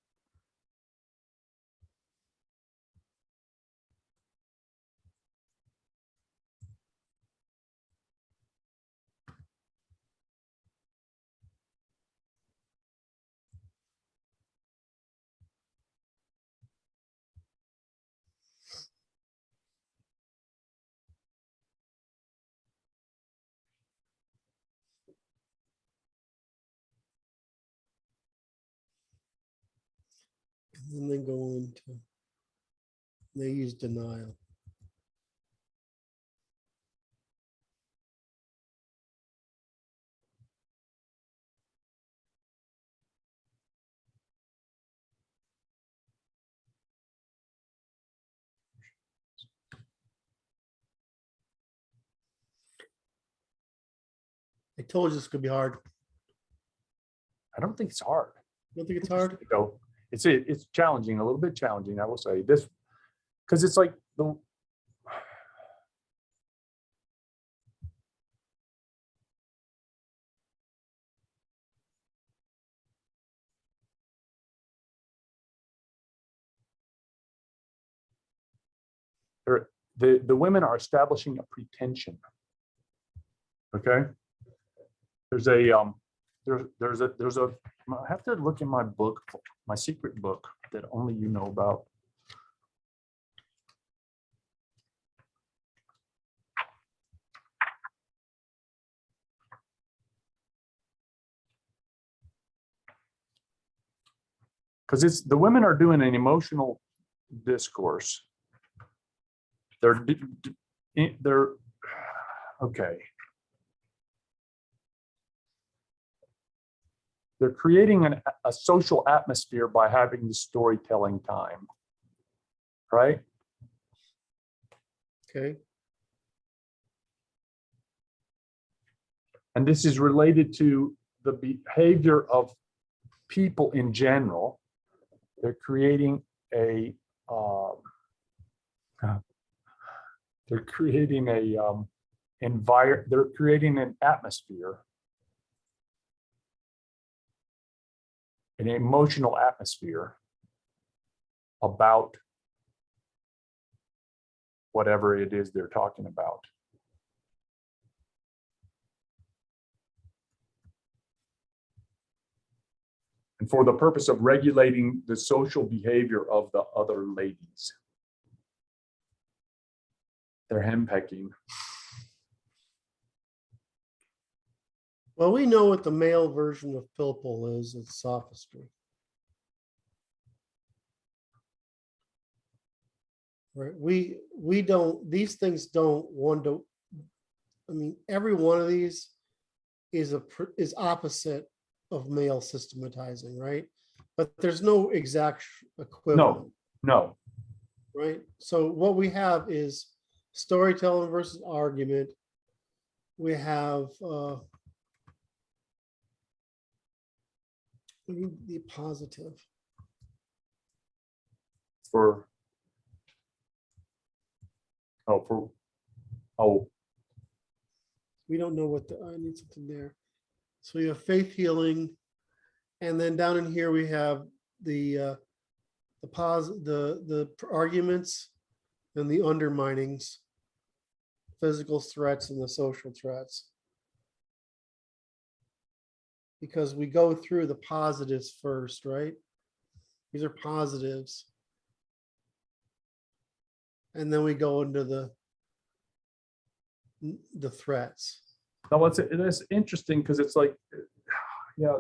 Speaker 3: And then they go on to, they use denial. I told you this could be hard.
Speaker 1: I don't think it's hard.
Speaker 3: You don't think it's hard?
Speaker 1: No, it's challenging, a little bit challenging, I will say this, because it's like the women are establishing a pretension. Okay, there's a I have to look in my book, my secret book that only you know about. Because it's the women are doing an emotional discourse. they're okay. They're creating a social atmosphere by having the storytelling time, right?
Speaker 3: Okay.
Speaker 1: And this is related to the behavior of people in general. They're creating a they're creating an atmosphere, an emotional atmosphere about whatever it is they're talking about. And for the purpose of regulating the social behavior of the other ladies. They're henpecking.
Speaker 3: Well, we know what the male version of Pilpul is. It's sophistry. Right. We don't, these things don't want to, I mean, every one of these is opposite of male systematizing, right? But there's no exact equivalent.
Speaker 1: No.
Speaker 3: Right? So what we have is storytelling versus argument. We have we need the positive. We don't know what I need something there. So we have faith healing, and then down in here we have the arguments and the underminings, physical threats and the social threats. Because we go through the positives first, right? These are positives. And then we go into the threats.
Speaker 1: No, it is interesting because it's like, yeah,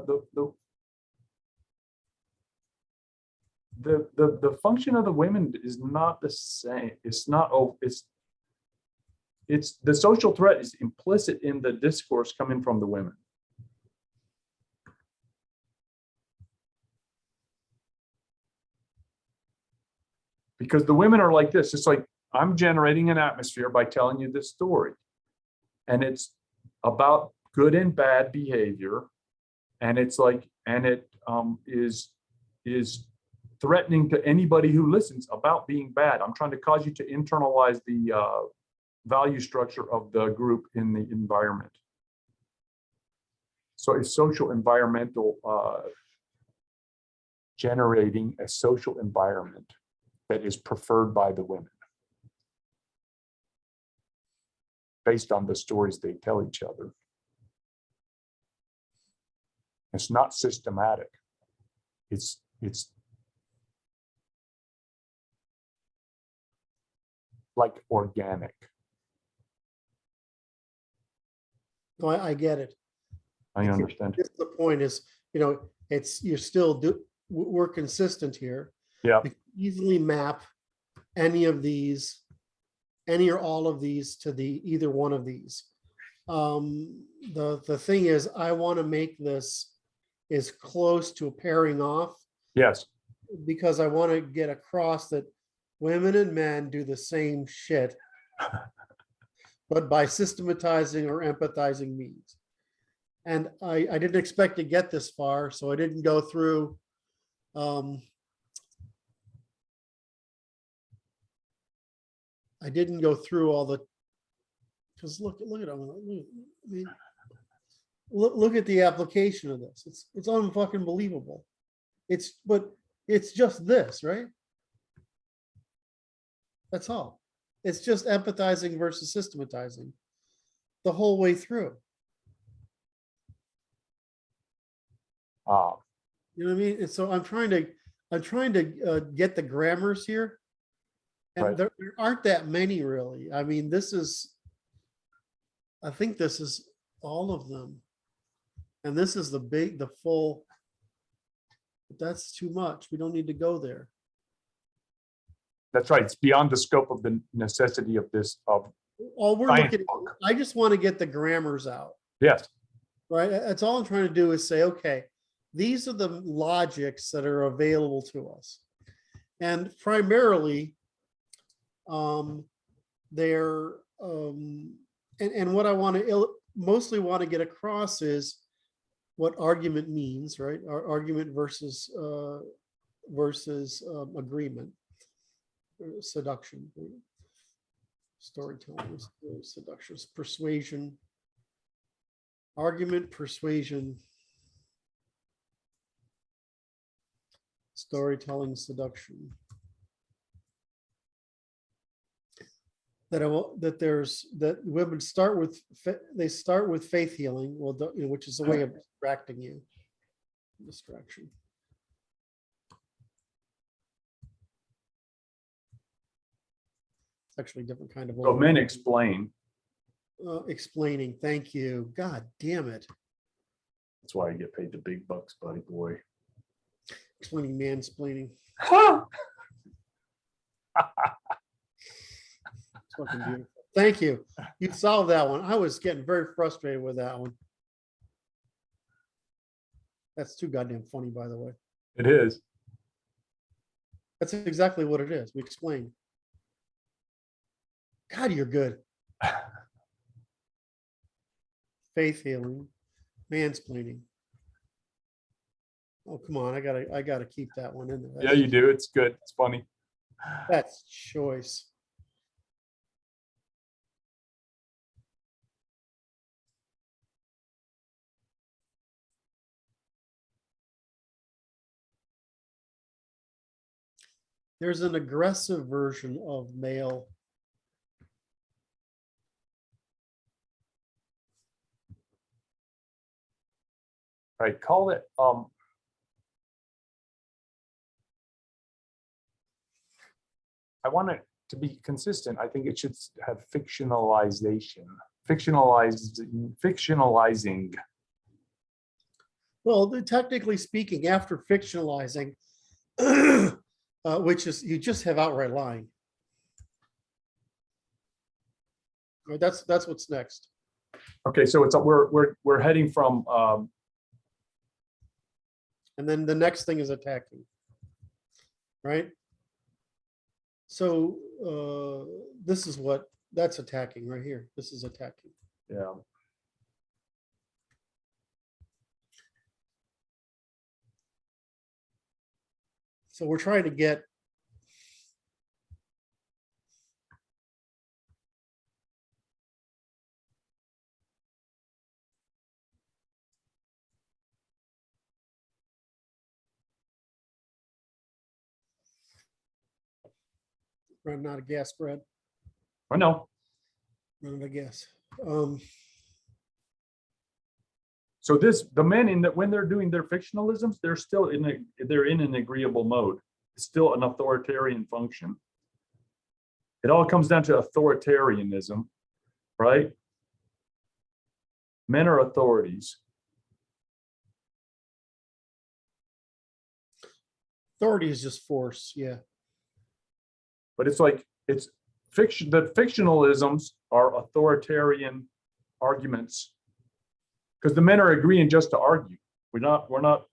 Speaker 1: the function of the women is not the same. It's not, it's the social threat is implicit in the discourse coming from the women. Because the women are like this. It's like, I'm generating an atmosphere by telling you this story. And it's about good and bad behavior. And it's like, and it is threatening to anybody who listens about being bad. I'm trying to cause you to internalize the value structure of the group in the environment. So it's social environmental, generating a social environment that is preferred by the women based on the stories they tell each other. It's not systematic. It's like organic.
Speaker 3: No, I get it.
Speaker 1: I understand.
Speaker 3: The point is, you're still we're consistent here.
Speaker 1: Yeah.
Speaker 3: You can easily map any of these, any or all of these to either one of these. The thing is, I want to make this as close to a pairing off.
Speaker 1: Yes.
Speaker 3: Because I want to get across that women and men do the same shit, but by systematizing or empathizing means. And I didn't expect to get this far, so I didn't go through all the, because look at them. Look at the application of this. It's unfucking believable. But it's just this, right? That's all. It's just empathizing versus systematizing the whole way through. You know what I mean? And so I'm trying to get the grammars here, and
Speaker 1: right.
Speaker 3: there aren't that many really. I mean, I think this is all of them, and this is the full. But that's too much. We don't need to go there.
Speaker 1: That's right. It's beyond the scope of the necessity of this, of
Speaker 3: All we're
Speaker 1: science
Speaker 3: looking,
Speaker 1: book.
Speaker 3: I just want to get the grammars out,
Speaker 1: Yes.
Speaker 3: right? That's all I'm trying to do is say, okay, these are the logics that are available to us. And primarily, they're, and what I want to mostly want to get across is what argument means, right? Argument versus agreement, seduction, storytelling, seduction, persuasion, argument, persuasion, storytelling, seduction. That women start with, they start with faith healing, well, which is a way of distracting you. Distraction. It's actually a different kind of.
Speaker 1: So men explain.
Speaker 3: Explaining. Thank you. God damn it.
Speaker 1: That's why I get paid the big bucks, buddy boy.
Speaker 3: Explaining, mansplaining. Fucking beautiful. Thank you. You solved that one. I was getting very frustrated with that one. That's too goddamn funny, by the way.
Speaker 1: It is.
Speaker 3: That's exactly what it is. We explained. God, you're good. Faith healing, mansplaining. Oh, come on. I gotta keep that one in there.
Speaker 1: Yeah, you do. It's good. It's funny.
Speaker 3: That's choice. There's an aggressive version of male.
Speaker 1: Right. Call it I want it to be consistent. I think it should have fictionalization. Fictionalizing.
Speaker 3: Well, technically speaking, after fictionalizing, which is you just have outright lying. Right, that's what's next.
Speaker 1: Okay, so it's we're heading from
Speaker 3: And then the next thing is attacking. Right? So this is what that's attacking right here. This is attacking.
Speaker 1: yeah.
Speaker 3: So we're trying to get running out of gas, Brad.
Speaker 1: I know.
Speaker 3: Running out of gas.
Speaker 1: So the men in that when they're doing their fictionalisms, they're still they're in an agreeable mode. It's still an authoritarian function. It all comes down to authoritarianism, right? Men are authorities.
Speaker 3: Authority is just force, yeah.
Speaker 1: But it's like it's fiction. The fictionalisms are authoritarian arguments because the men are agreeing just to argue. We're not.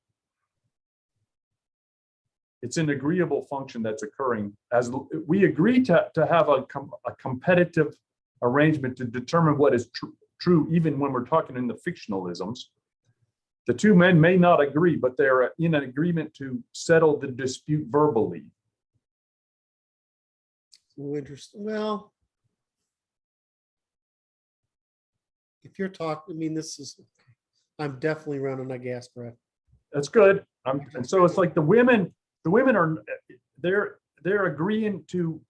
Speaker 1: It's an agreeable function that's occurring as we agree to have a competitive arrangement to determine what is true, even when we're talking in the fictionalisms. The two men may not agree, but they're in an agreement to settle the dispute verbally.
Speaker 3: Oh, interesting. Well, if you're talking, I mean, I'm definitely running out of gas, Brad.
Speaker 1: That's good. And so it's like the women are they're agreeing to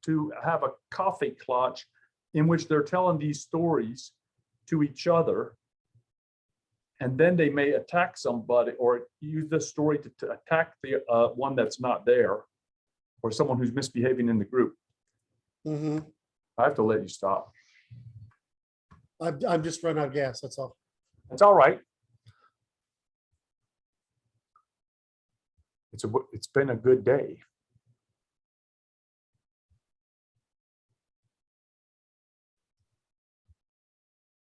Speaker 1: have a coffee clutch in which they're telling these stories to each other, and then they may attack somebody or use this story to attack the one that's not there or someone who's misbehaving in the group.
Speaker 3: Mm-hmm.
Speaker 1: I have to let you stop.
Speaker 3: I'm just running out of gas. That's all.
Speaker 1: It's all right. It's been a good day.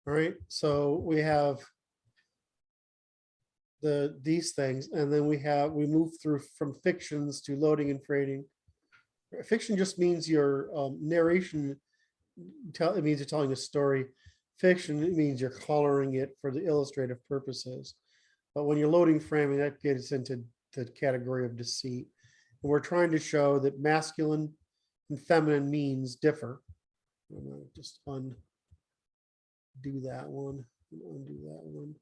Speaker 3: All right, so we have these things, and then we move through from fictions to loading and freighting. Fiction just means your narration. It means you're telling a story. Fiction, it means you're coloring it for the illustrative purposes. But when you're loading framing, that gets into the category of deceit. And we're trying to show that masculine and feminine means differ. I'm gonna just undo that one, undo that one.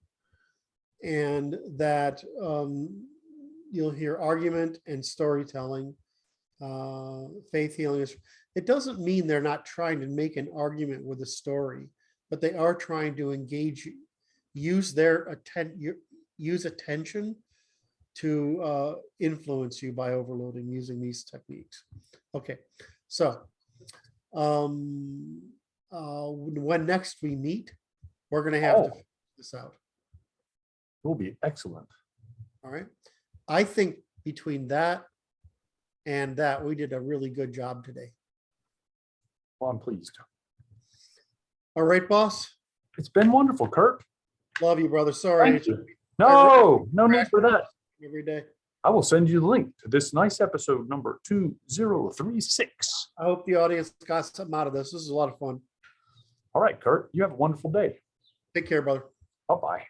Speaker 3: And that you'll hear argument and storytelling, faith healing is, it doesn't mean they're not trying to make an argument with a story, but they are trying to engage you, use attention to influence you by overloading using these techniques. Okay, so when next we meet, we're going to have to figure this out.
Speaker 1: Will be excellent.
Speaker 3: All right. I think between that and that, we did a really good job today.
Speaker 1: Well, I'm pleased.
Speaker 3: All right, boss.
Speaker 1: It's been wonderful, Kurt.
Speaker 3: Love you, brother. Sorry.
Speaker 1: Thank you. No need for that.
Speaker 3: Every day.
Speaker 1: I will send you the link to this nice episode number 2036.
Speaker 3: I hope the audience got something out of this. This is a lot of fun.
Speaker 1: All right, Kurt, you have a wonderful day.
Speaker 3: Take care, brother.
Speaker 1: Bye-bye.